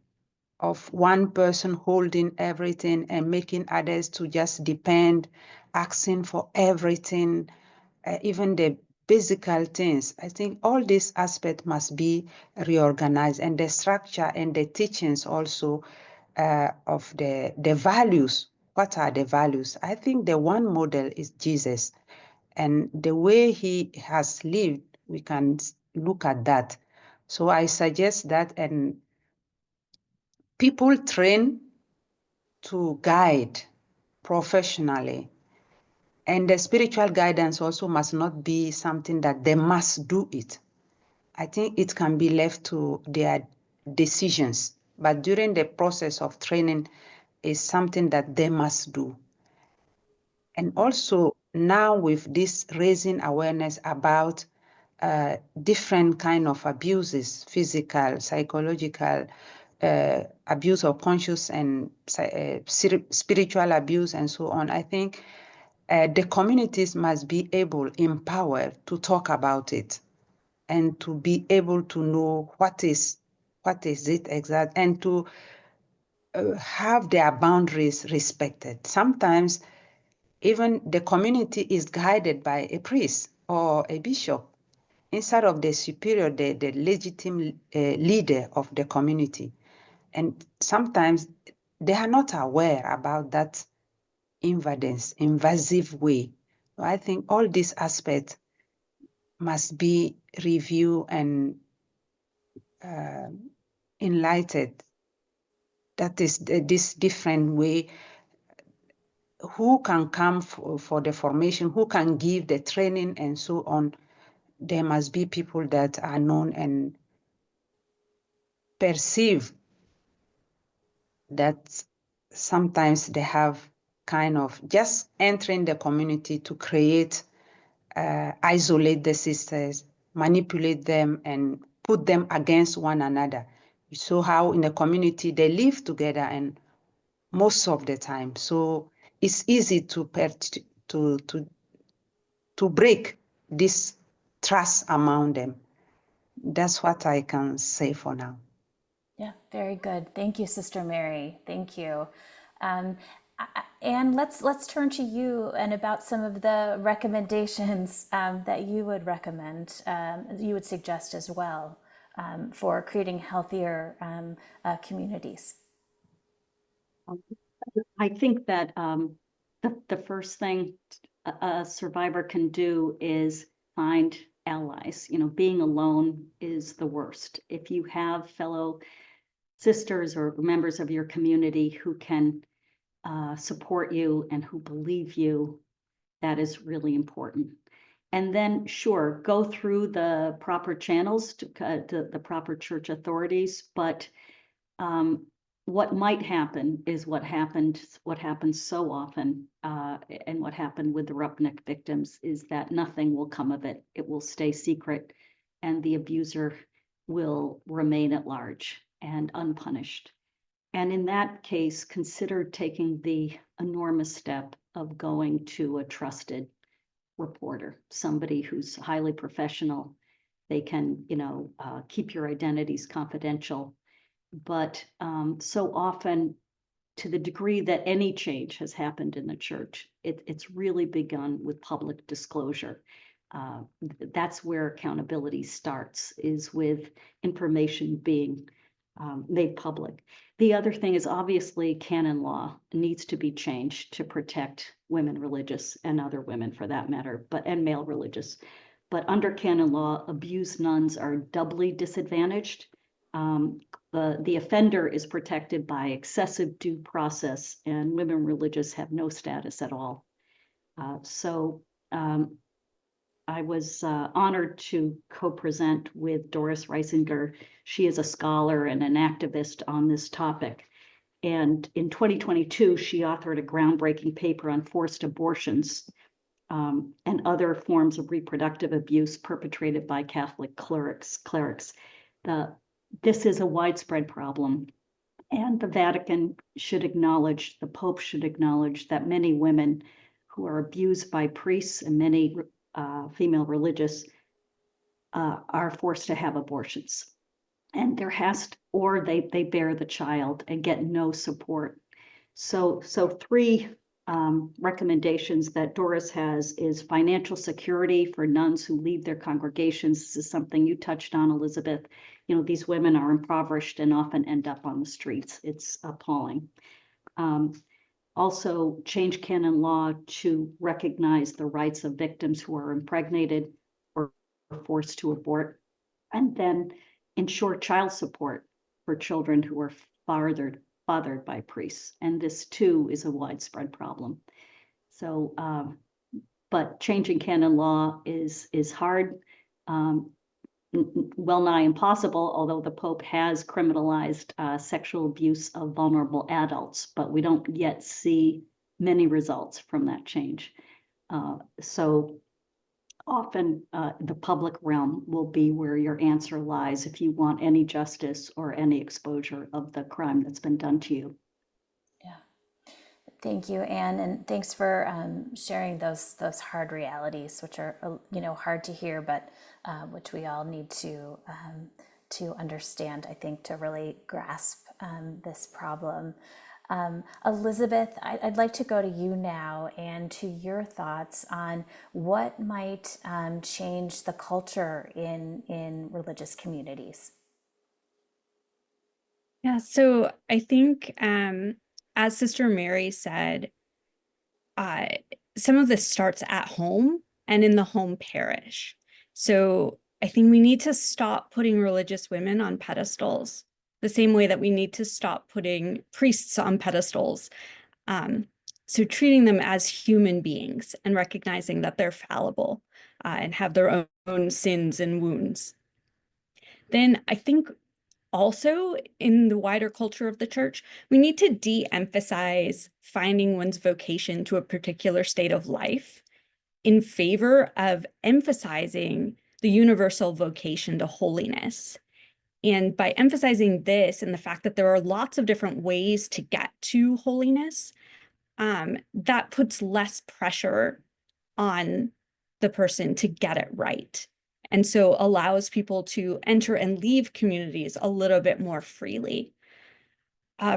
of one person holding everything and making others to just depend, asking for everything, even the physical things. I think all these aspects must be reorganized, and the structure and the teachings also of the values. What are the values? I think the one model is Jesus, and the way he has lived, we can look at that. So I suggest that, and people train to guide professionally. And the spiritual guidance also must not be something that they must do it. I think it can be left to their decisions. But during the process of training, is something that they must do. And also now with this raising awareness about different kind of abuses, physical, psychological, abuse of conscious and spiritual abuse and so on, I think the communities must be able, empowered to talk about it and to be able to know what is it exact, and to have their boundaries respected. Sometimes even the community is guided by a priest or a bishop instead of the superior, the legitimate leader of the community. And sometimes they are not aware about that invasive way. So I think all these aspects must be reviewed and enlightened. That is this different way. Who can come for the formation, who can give the training and so on. There must be people that are known and perceive that sometimes they have kind of just entering the community to create, isolate the sisters, manipulate them and put them against one another. So how in the community they live together and most of the time. So it's easy to break this trust among them. That's what I can say for now. Yeah, very good. Thank you, Sister Mary. Thank you. Anne, let's turn to you and about some of the recommendations that you would recommend, you would suggest as well for creating healthier communities. I think that the first thing a survivor can do is find allies. You know, being alone is the worst. If you have fellow sisters or members of your community who can support you and who believe you, that is really important. And then, sure, go through the proper channels to the proper church authorities, but what might happen is what happens so often, and what happened with the Rupnik victims is that nothing will come of it. It will stay secret, and the abuser will remain at large and unpunished. And in that case, consider taking the enormous step of going to a trusted reporter, somebody who's highly professional. They can, keep your identities confidential. But so often, to the degree that any change has happened in the church, it's really begun with public disclosure. That's where accountability starts, is with information being made public. The other thing is, obviously canon law needs to be changed to protect women religious, and other women for that matter, and male religious. But under canon law, abused nuns are doubly disadvantaged. The offender is protected by excessive due process, and women religious have no status at all. So I was honored to co-present with Doris Reisinger. She is a scholar and an activist on this topic. And in 2022, she authored a groundbreaking paper on forced abortions and other forms of reproductive abuse perpetrated by Catholic clerics. This is a widespread problem, and the Vatican should acknowledge, the Pope should acknowledge that many women who are abused by priests and many female religious are forced to have abortions, and they bear the child and get no support. So three recommendations that Doris has is financial security for nuns who leave their congregations. This is something you touched on, Elizabeth. You know, these women are impoverished and often end up on the streets. It's appalling. Also, change canon law to recognize the rights of victims who are impregnated or forced to abort, and then ensure child support for children who are fathered by priests. And this too is a widespread problem. So, but changing canon law is hard, well nigh impossible, although the Pope has criminalized sexual abuse of vulnerable adults, but we don't yet see many results from that change. So often the public realm will be where your answer lies if you want any justice or any exposure of the crime that's been done to you. Yeah. Thank you, Anne, and thanks for sharing those hard realities, which are hard to hear, but which we all need to understand, I think, to really grasp this problem. Elizabeth, I'd like to go to you now and to your thoughts on what might change the culture in religious communities. Yeah, so I think as Sister Mary said, some of this starts at home and in the home parish. So I think we need to stop putting religious women on pedestals the same way that we need to stop putting priests on pedestals. So treating them as human beings and recognizing that they're fallible and have their own sins and wounds. Then I think also in the wider culture of the church, we need to de-emphasize finding one's vocation to a particular state of life in favor of emphasizing the universal vocation to holiness. And by emphasizing this and the fact that there are lots of different ways to get to holiness, that puts less pressure on the person to get it right. And so allows people to enter and leave communities a little bit more freely.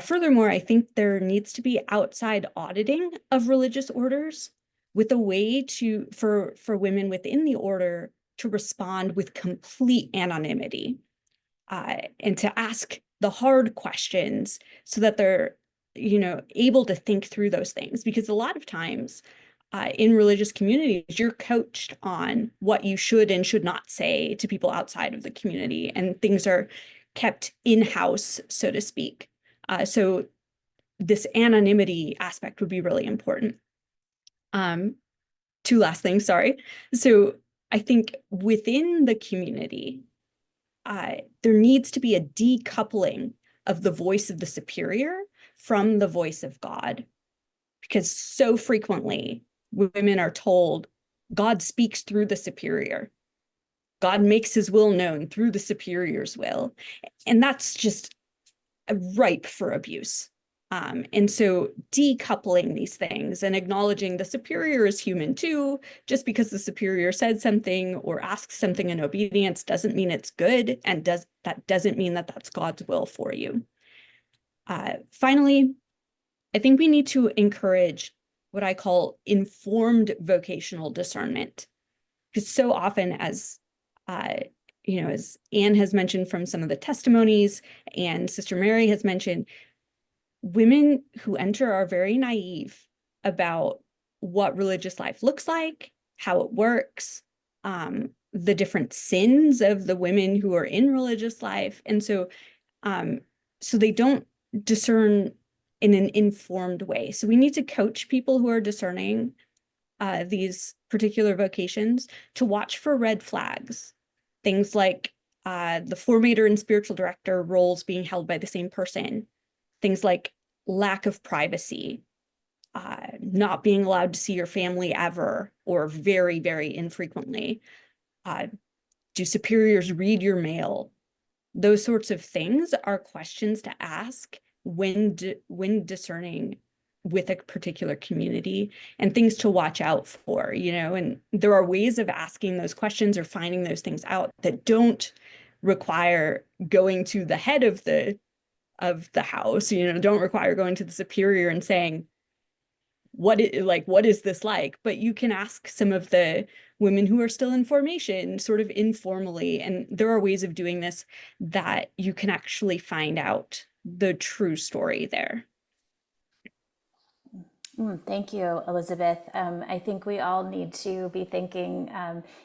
Furthermore, I think there needs to be outside auditing of religious orders with a way for women within the order to respond with complete anonymity, and to ask the hard questions so that they're, able to think through those things. Because a lot of times in religious communities, you're coached on what you should and should not say to people outside of the community, and things are kept in-house, so to speak. So this anonymity aspect would be really important. Two last things, sorry. So I think within the community, there needs to be a decoupling of the voice of the superior from the voice of God, because so frequently women are told God speaks through the superior. God makes his will known through the superior's will. And that's just ripe for abuse. And so decoupling these things and acknowledging the superior is human too. Just because the superior said something or asks something in obedience doesn't mean it's good, and that doesn't mean that that's God's will for you. Finally, I think we need to encourage what I call informed vocational discernment, because so often, as as Anne has mentioned from some of the testimonies, and Sister Mary has mentioned, women who enter are very naive about what religious life looks like, how it works, the different sins of the women who are in religious life. And so they don't discern in an informed way. So we need to coach people who are discerning these particular vocations to watch for red flags. Things like the formator and spiritual director roles being held by the same person. Things like lack of privacy, not being allowed to see your family ever or very, very infrequently. Do superiors read your mail? Those sorts of things are questions to ask when discerning with a particular community, and things to watch out for, and there are ways of asking those questions or finding those things out that don't require going to the head of the house, don't require going to the superior and saying, what is this like? But you can ask some of the women who are still in formation sort of informally, and there are ways of doing this that you can actually find out the true story there. Thank you, Elizabeth. I think we all need to be thinking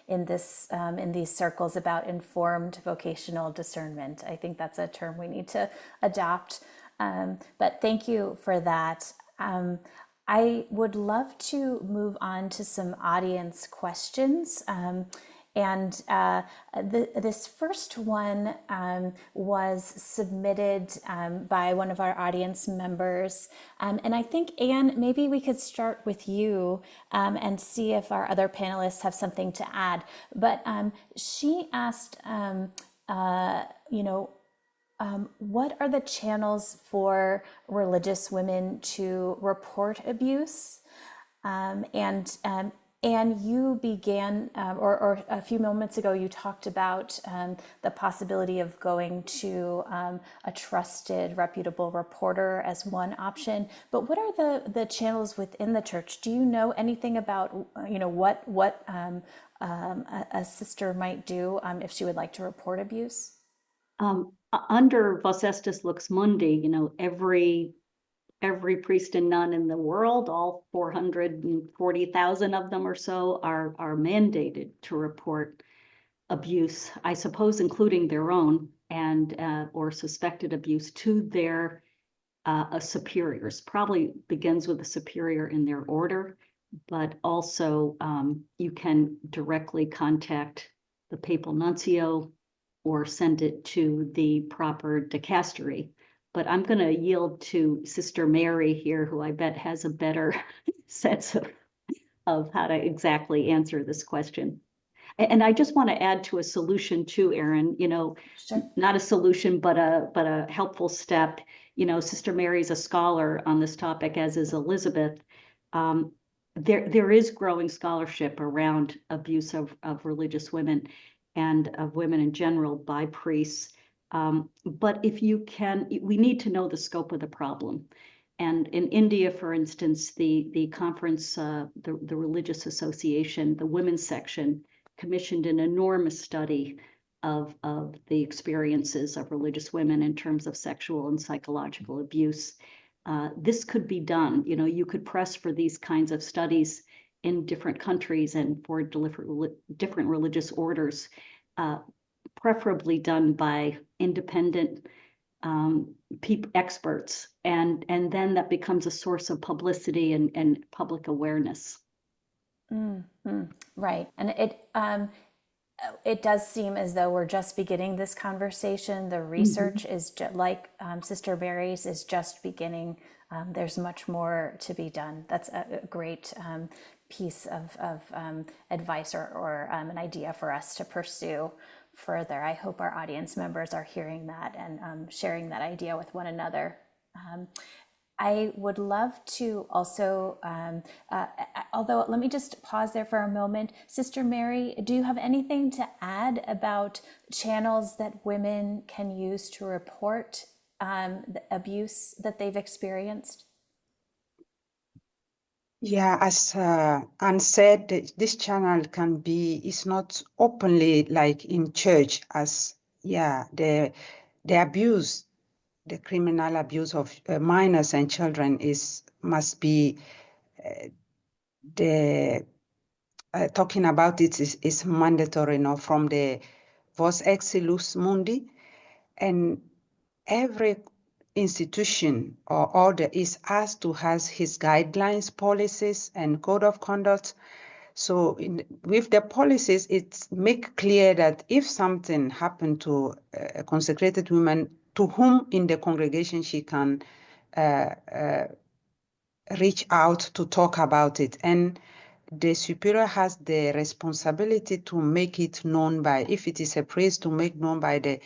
in these circles about informed vocational discernment. I think that's a term we need to adopt. But thank you for that. I would love to move on to some audience questions. This first one was submitted by one of our audience members. And I think, Anne, maybe we could start with you and see if our other panelists have something to add. But she asked, what are the channels for religious women to report abuse? And you began, or a few moments ago, you talked about the possibility of going to a trusted, reputable reporter as one option. But what are the channels within the church? Do you know anything about, what a sister might do if she would like to report abuse? Under Vos Estis Lux Mundi, every priest and nun in the world, all 440,000 of them or so, are mandated to report abuse, I suppose, including their own and or suspected abuse to their superiors. Probably begins with the superior in their order, but also you can directly contact the papal nuncio or send it to the proper dicastery. But I'm going to yield to Sister Mary here, who I bet has a better sense of how to exactly answer this question. And I just want to add to a solution too, Erin, Sure. Not a solution, but a helpful step. Sister Mary's a scholar on this topic, as is Elizabeth. There is growing scholarship around abuse of religious women and of women in general by priests. But if you can, we need to know the scope of the problem. And in India, for instance, the conference, the Religious Association, the women's section, commissioned an enormous study of the experiences of religious women in terms of sexual and psychological abuse. This could be done. You know, you could press for these kinds of studies in different countries and for different religious orders, preferably done by independent experts, and then that becomes a source of publicity and public awareness. Right, and it does seem as though we're just beginning this conversation. The research is like Sister Mary's is just beginning. There's much more to be done. That's a great piece of advice or an idea for us to pursue further. I hope our audience members are hearing that and sharing that idea with one another. I would love to also, although let me just pause there for a moment. Sister Mary, do you have anything to add about channels that women can use to report the abuse that they've experienced? Yeah, as Anne said, this channel is not openly like in church as, the abuse, the criminal abuse of minors and children must be talking about it is mandatory, from the Vos Exilus Mundi, and every institution or order is asked to have his guidelines, policies, and code of conduct. So with the policies, it make clear that if something happened to a consecrated woman, to whom in the congregation she can reach out to talk about it. And the superior has the responsibility to make it known by, if it is a priest, to make known by the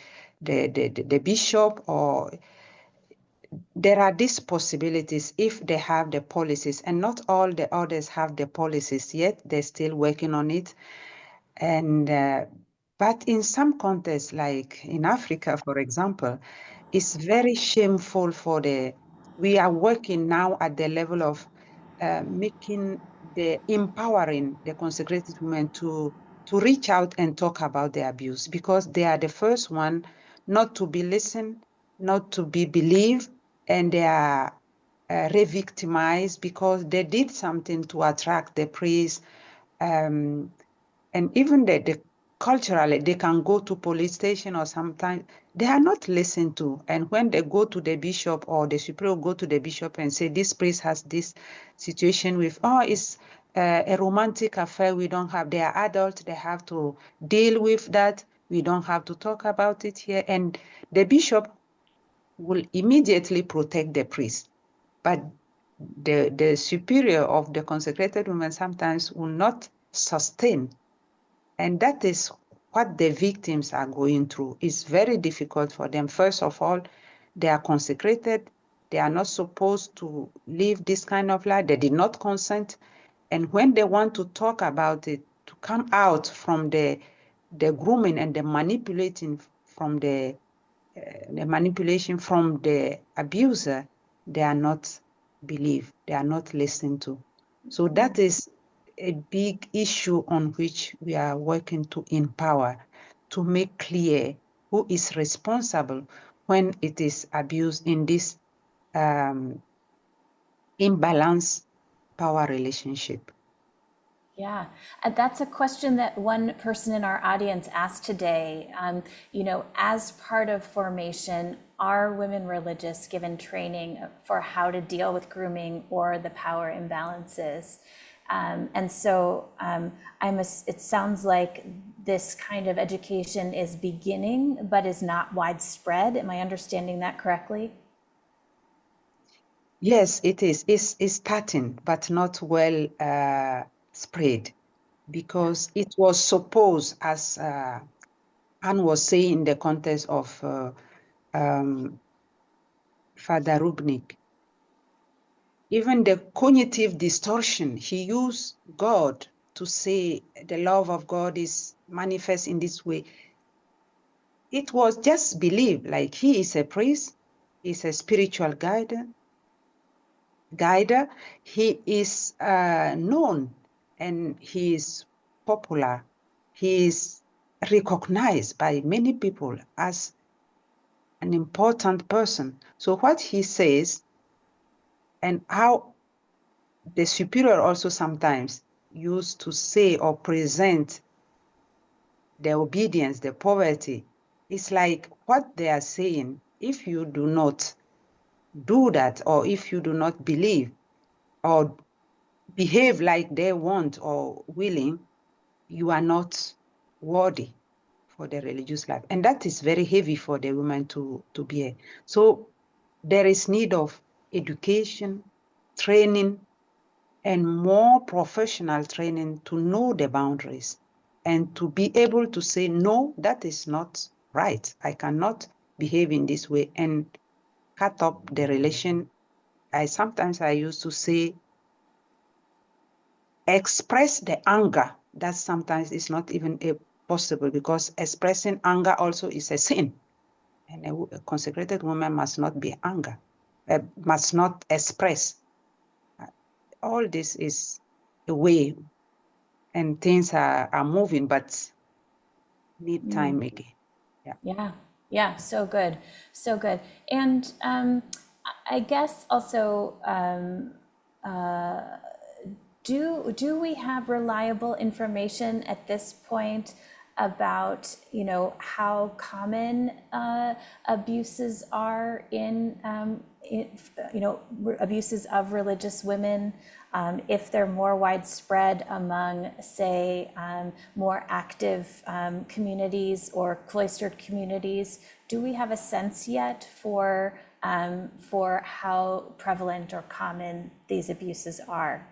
bishop, or there are these possibilities if they have the policies, and not all the orders have the policies yet. They're still working on it. And but in some contexts, like in Africa, for example, it's very shameful we are working now at the level of empowering the consecrated women to reach out and talk about the abuse, because they are the first one not to be listened, not to be believed, and they are re-victimized because they did something to attract the priest. And even culturally, they can go to police station, or sometimes they are not listened to. And when they go to the bishop, or the superior go to the bishop and say, this priest has this situation with, it's a romantic affair, we don't have, they are adults, they have to deal with that, we don't have to talk about it here. And the bishop will immediately protect the priest. But the superior of the consecrated woman sometimes will not sustain. And that is what the victims are going through. It's very difficult for them. First of all, they are consecrated. They are not supposed to live this kind of life. They did not consent. And when they want to talk about it, to come out from the grooming and the manipulating from the manipulation from the abuser, they are not believed. They are not listened to. So that is a big issue on which we are working to empower, to make clear who is responsible when it is abused in this imbalanced power relationship. Yeah, and that's a question that one person in our audience asked today. As part of formation, are women religious given training for how to deal with grooming or the power imbalances? And so it sounds like this kind of education is beginning, but is not widespread. Am I understanding that correctly? Yes, it is. It's starting, but not well spread, because it was supposed, as Anne was saying, in the context of Father Rupnik, even the cognitive distortion, he used God to say the love of God is manifest in this way. it was just believed, like he is a priest, he's a spiritual guider. He is known and he is popular. He is recognized by many people as an important person. So what he says and how the superior also sometimes used to say or present the obedience, the poverty, it's like what they are saying, if you do not do that, or if you do not believe or behave like they want or willing, you are not worthy for the religious life. And that is very heavy for the woman to bear. So there is need of education, training, and more professional training to know the boundaries and to be able to say, no, that is not right. I cannot behave in this way, and cut up the relation. Sometimes I used to say, express the anger. That sometimes is not even possible, because expressing anger also is a sin. And a consecrated woman must not be anger, must not express. All this is a way, and things are moving, but need time again. Yeah, so good, so good. And I guess also, do we have reliable information at this point about, how common abuses are in abuses of religious women, if they're more widespread among, say, more active communities or cloistered communities? Do we have a sense yet for how prevalent or common these abuses are?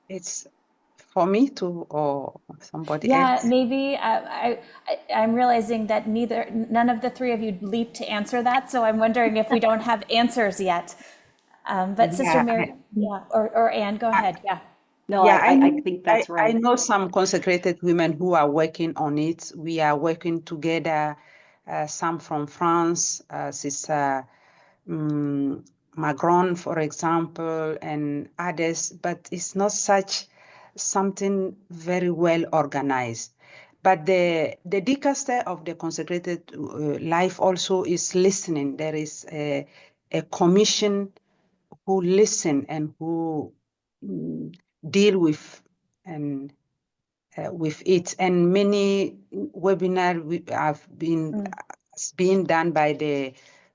It's for me to, or somebody Yeah, else. maybe. I'm realizing that none of the three of you leaped to answer that, so I'm wondering if we don't have answers yet. But Sister Mary, or Anne, go ahead. Yeah. No, I think that's right. I know some consecrated women who are working on it. We are working together, some from France, Sister Magron, for example, and others, but it's not something very well organized. But the dicaster of the consecrated life also is listening. There is a commission who listen and who deal with it, and many webinars have been done by the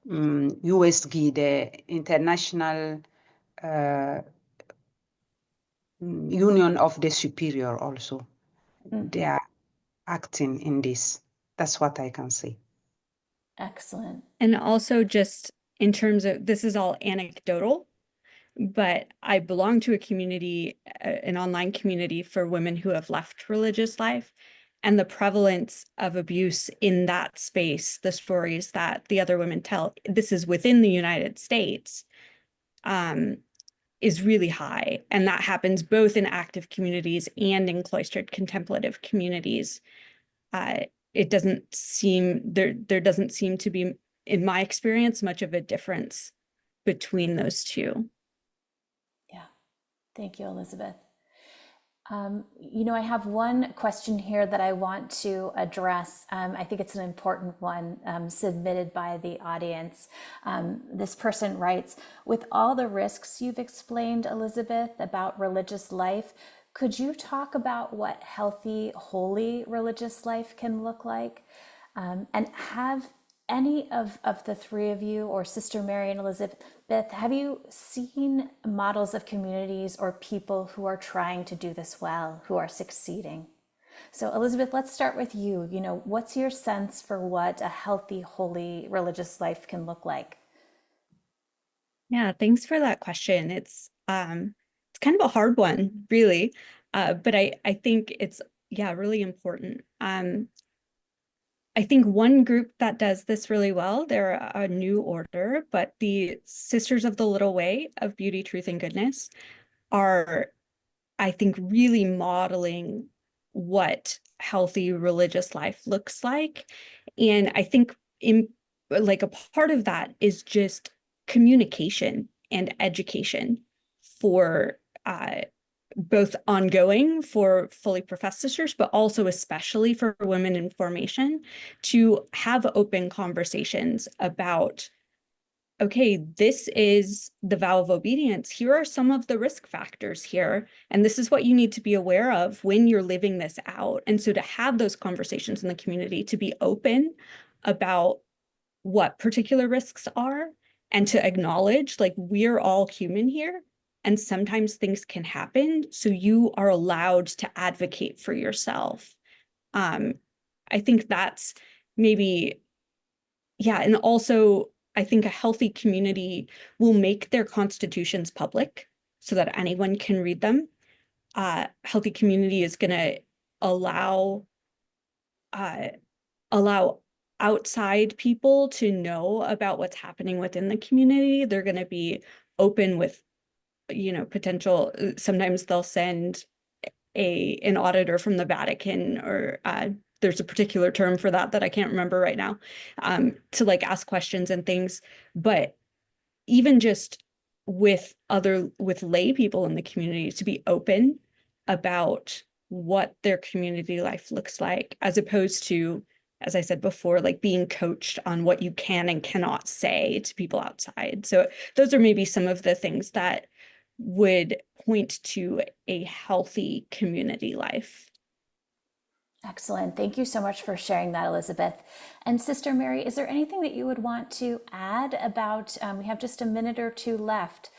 USG, the International Union of the Superior. Also, they are acting in this. That's what I can say. Excellent. And also, just in terms of, this is all anecdotal, but I belong to a community, an online community for women who have left religious life, and the prevalence of abuse in that space, the stories that the other women tell, this is within the United States, is really high. And that happens both in active communities and in cloistered contemplative communities. It doesn't seem, there doesn't seem to be, in my experience, much of a difference between those two. Yeah, thank you, Elizabeth. I have one question here that I want to address. I think it's an important one, submitted by the audience. This person writes, with all the risks you've explained, Elizabeth, about religious life, could you talk about what healthy, holy religious life can look like? And have any of the three of you, or Sister Mary and Elizabeth, have you seen models of communities or people who are trying to do this well, who are succeeding? So Elizabeth, let's start with you. What's your sense for what a healthy, holy religious life can look like? Yeah, thanks for that question. It's kind of a hard one, really, but I think it's really important. I think one group that does this really well, they're a new order, but the Sisters of the Little Way of Beauty, Truth, and Goodness are, I think, really modeling what healthy religious life looks like. And I think like a part of that is just communication and education for both ongoing for fully professed sisters, but also especially for women in formation, to have open conversations about, okay, this is the vow of obedience. Here are some of the risk factors here. And this is what you need to be aware of when you're living this out. And so to have those conversations in the community, to be open about what particular risks are, and to acknowledge, like, we're all human here, and sometimes things can happen. So you are allowed to advocate for yourself. I think that's maybe, yeah. And also, I think a healthy community will make their constitutions public so that anyone can read them. Healthy community is going to allow outside people to know about what's happening within the community. They're going to be open with, potential. Sometimes they'll send an auditor from the Vatican, or there's a particular term for that I can't remember right now, to like ask questions and things. But even just with lay people in the community, to be open about what their community life looks like, as opposed to, as I said before, like being coached on what you can and cannot say to people outside. So those are maybe some of the things that would point to a healthy community life. Excellent. Thank you so much for sharing that, Elizabeth. And Sister Mary, is there anything that you would want to add about, we have just a minute or two left.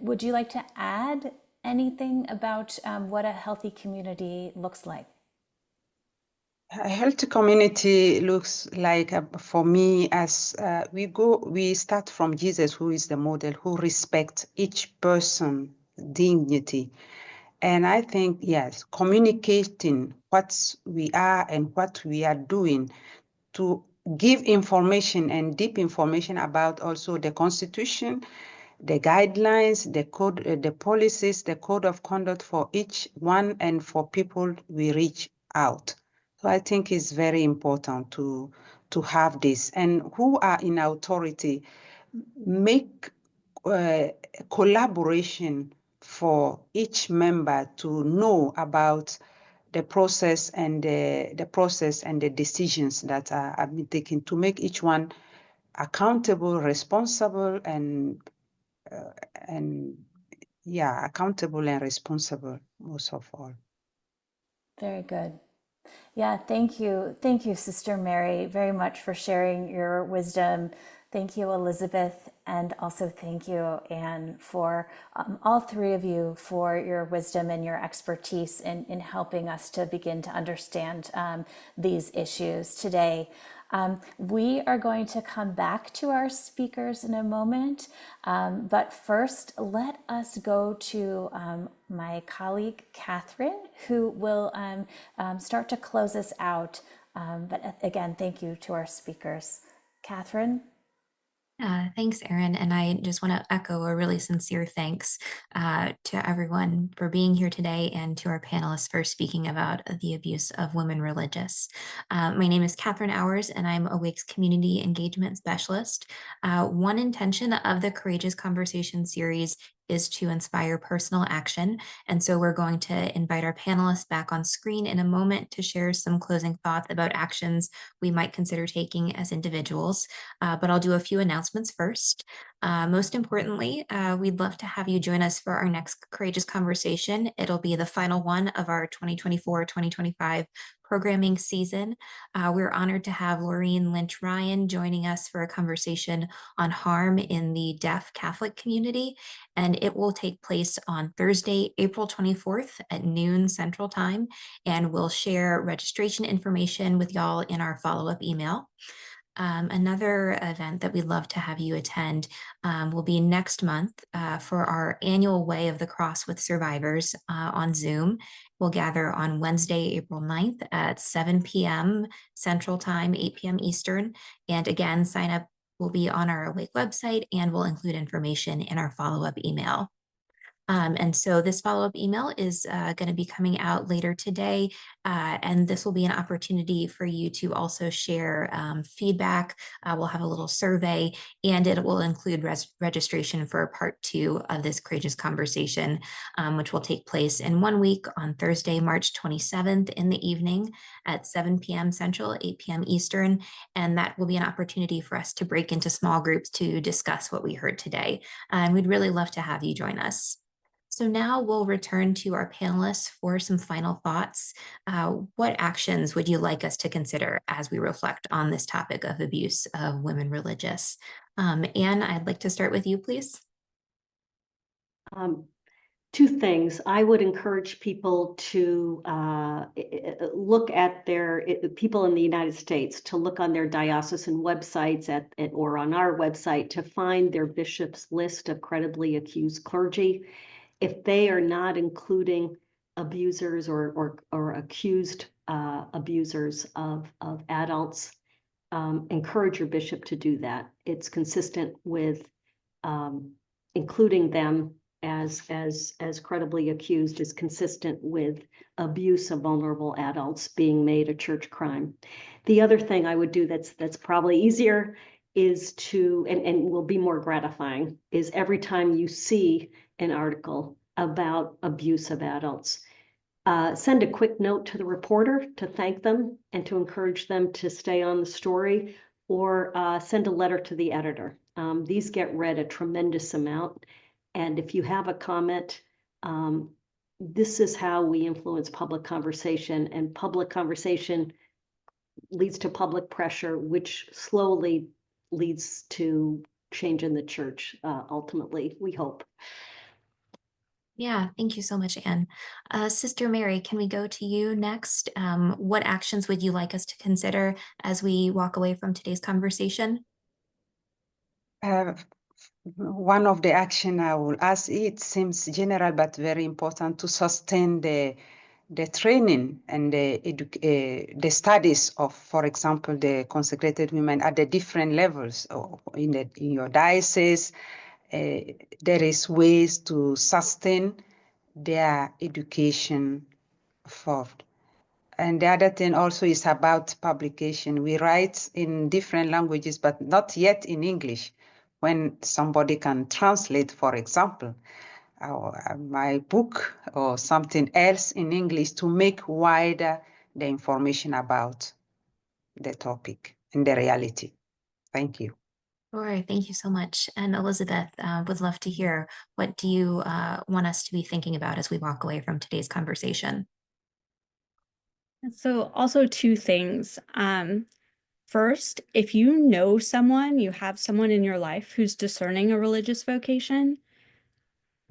Would you like to add anything about what a healthy community looks like? A healthy community looks like, for me, as we start from Jesus, who is the model, who respects each person's dignity. And I think, yes, communicating what we are and what we are doing, to give information and deep information about also the Constitution, the guidelines, the code, the policies, the code of conduct for each one and for people we reach out. So I think it's very important to have this. And who are in authority, make collaboration for each member to know about the process and the decisions that are being taken, to make each one accountable, responsible, and accountable and responsible most of all. Very good. Yeah, thank you. Thank you, Sister Mary, very much for sharing your wisdom. Thank you, Elizabeth. And also thank you, Anne, for all three of you for your wisdom and your expertise in helping us to begin to understand these issues today. We are going to come back to our speakers in a moment, but first let us go to my colleague, Catherine, who will start to close us out. But again, thank you to our speakers. Catherine? Thanks, Erin. And I just want to echo a really sincere thanks to everyone for being here today, and to our panelists for speaking about the abuse of women religious. My name is Catherine Hours, and I'm Awake's Community Engagement Specialist. One intention of the Courageous Conversation series is to inspire personal action. And so we're going to invite our panelists back on screen in a moment to share some closing thoughts about actions we might consider taking as individuals. But I'll do a few announcements first. Most importantly, we'd love to have you join us for our next Courageous Conversation. It'll be the final one of our 2024-2025 programming season. We're honored to have Laureen Lynch-Ryan joining us for a conversation on harm in the deaf Catholic community, and it will take place on Thursday, April 24th at noon Central Time, and we'll share registration information with y'all in our follow-up email. Another event that we'd love to have you attend will be next month for our annual Way of the Cross with Survivors on Zoom. We'll gather on Wednesday, April 9th at 7 p.m. Central Time, 8 p.m. Eastern. And again, sign up will be on our Awake website, and we'll include information in our follow-up email. And so this follow-up email is going to be coming out later today. And this will be an opportunity for you to also share feedback. We'll have a little survey, and it will include registration for part 2 of this courageous conversation, which will take place in 1 week on Thursday, March 27th in the evening at 7 p.m. Central, 8 p.m. Eastern. And that will be an opportunity for us to break into small groups to discuss what we heard today. And we'd really love to have you join us. So now we'll return to our panelists for some final thoughts. What actions would you like us to consider as we reflect on this topic of abuse of women religious? Anne, I'd like to start with you, please. 2 things. I would encourage people to look at people in the United States to look on their diocesan websites or on our website to find their bishop's list of credibly accused clergy. If they are not including abusers or accused abusers of adults, encourage your bishop to do that. It's consistent with including them as credibly accused is consistent with abuse of vulnerable adults being made a church crime. The other thing I would do that's probably easier is to, and will be more gratifying, is every time you see an article about abuse of adults, send a quick note to the reporter to thank them and to encourage them to stay on the story, or send a letter to the editor. These get read a tremendous amount. And if you have a comment, this is how we influence public conversation, and public conversation leads to public pressure, which slowly leads to change in the church, ultimately, we hope. Yeah, thank you so much, Anne. Sister Mary, can we go to you next? What actions would you like us to consider as we walk away from today's conversation? One of the action I will ask, it seems general but very important, to sustain the training and the studies of, for example, the consecrated women at the different levels in your diocese. There is ways to sustain their education forward. And the other thing also is about publication. We write in different languages, but not yet in English. When somebody can translate, for example, my book or something else in English to make wider the information about the topic and the reality. Thank you. All right, thank you so much. And Elizabeth, would love to hear, what do you want us to be thinking about as we walk away from today's conversation? So also 2 things. First, if you know someone, you have someone in your life who's discerning a religious vocation,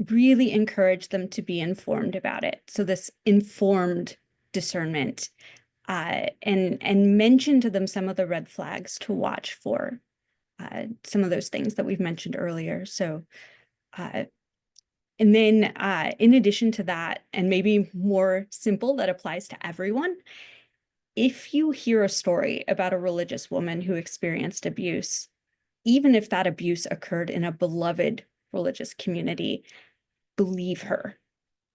really encourage them to be informed about it. So this informed discernment, and mention to them some of the red flags to watch for, some of those things that we've mentioned earlier. So, and then in addition to that, and maybe more simple that applies to everyone, if you hear a story about a religious woman who experienced abuse, even if that abuse occurred in a beloved religious community, believe her.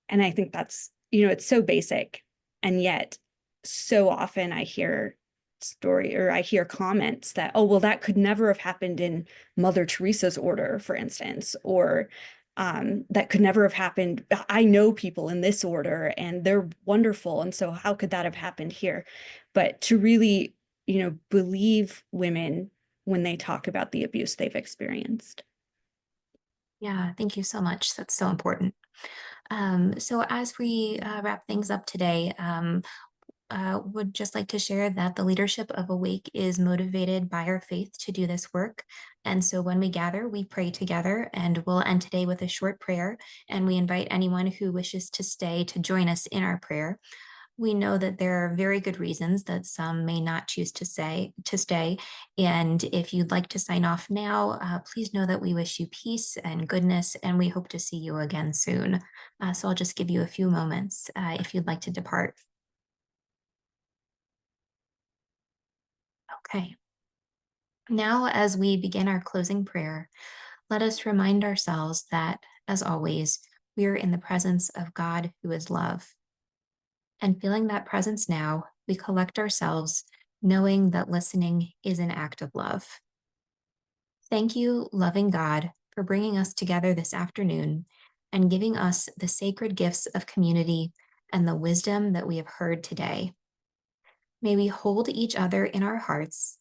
And I think that's, it's so basic. And yet so often I hear comments that, oh, well, that could never have happened in Mother Teresa's order, for instance, or that could never have happened. I know people in this order and they're wonderful. And so how could that have happened here? But to really, believe women when they talk about the abuse they've experienced. Yeah, thank you so much. That's so important. So as we wrap things up today, would just like to share that the leadership of Awake is motivated by our faith to do this work. And so when we gather, we pray together, and we'll end today with a short prayer. And we invite anyone who wishes to stay to join us in our prayer. We know that there are very good reasons that some may not choose to stay. And if you'd like to sign off now, please know that we wish you peace and goodness, and we hope to see you again soon. So I'll just give you a few moments if you'd like to depart. Okay. Now, as we begin our closing prayer, let us remind ourselves that, as always, we are in the presence of God who is love. And feeling that presence now, we collect ourselves, knowing that listening is an act of love. Thank you, loving God, for bringing us together this afternoon and giving us the sacred gifts of community and the wisdom that we have heard today. May we hold each other in our hearts,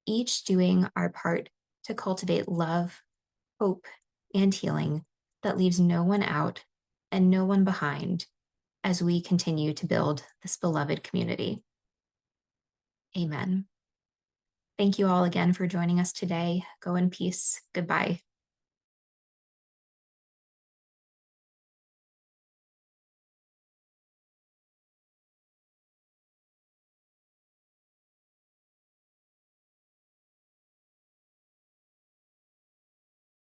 each doing our part to cultivate love, hope, and healing that leaves no one out and no one behind as we continue to build this beloved community. Amen. Thank you all again for joining us today. Go in peace. Goodbye.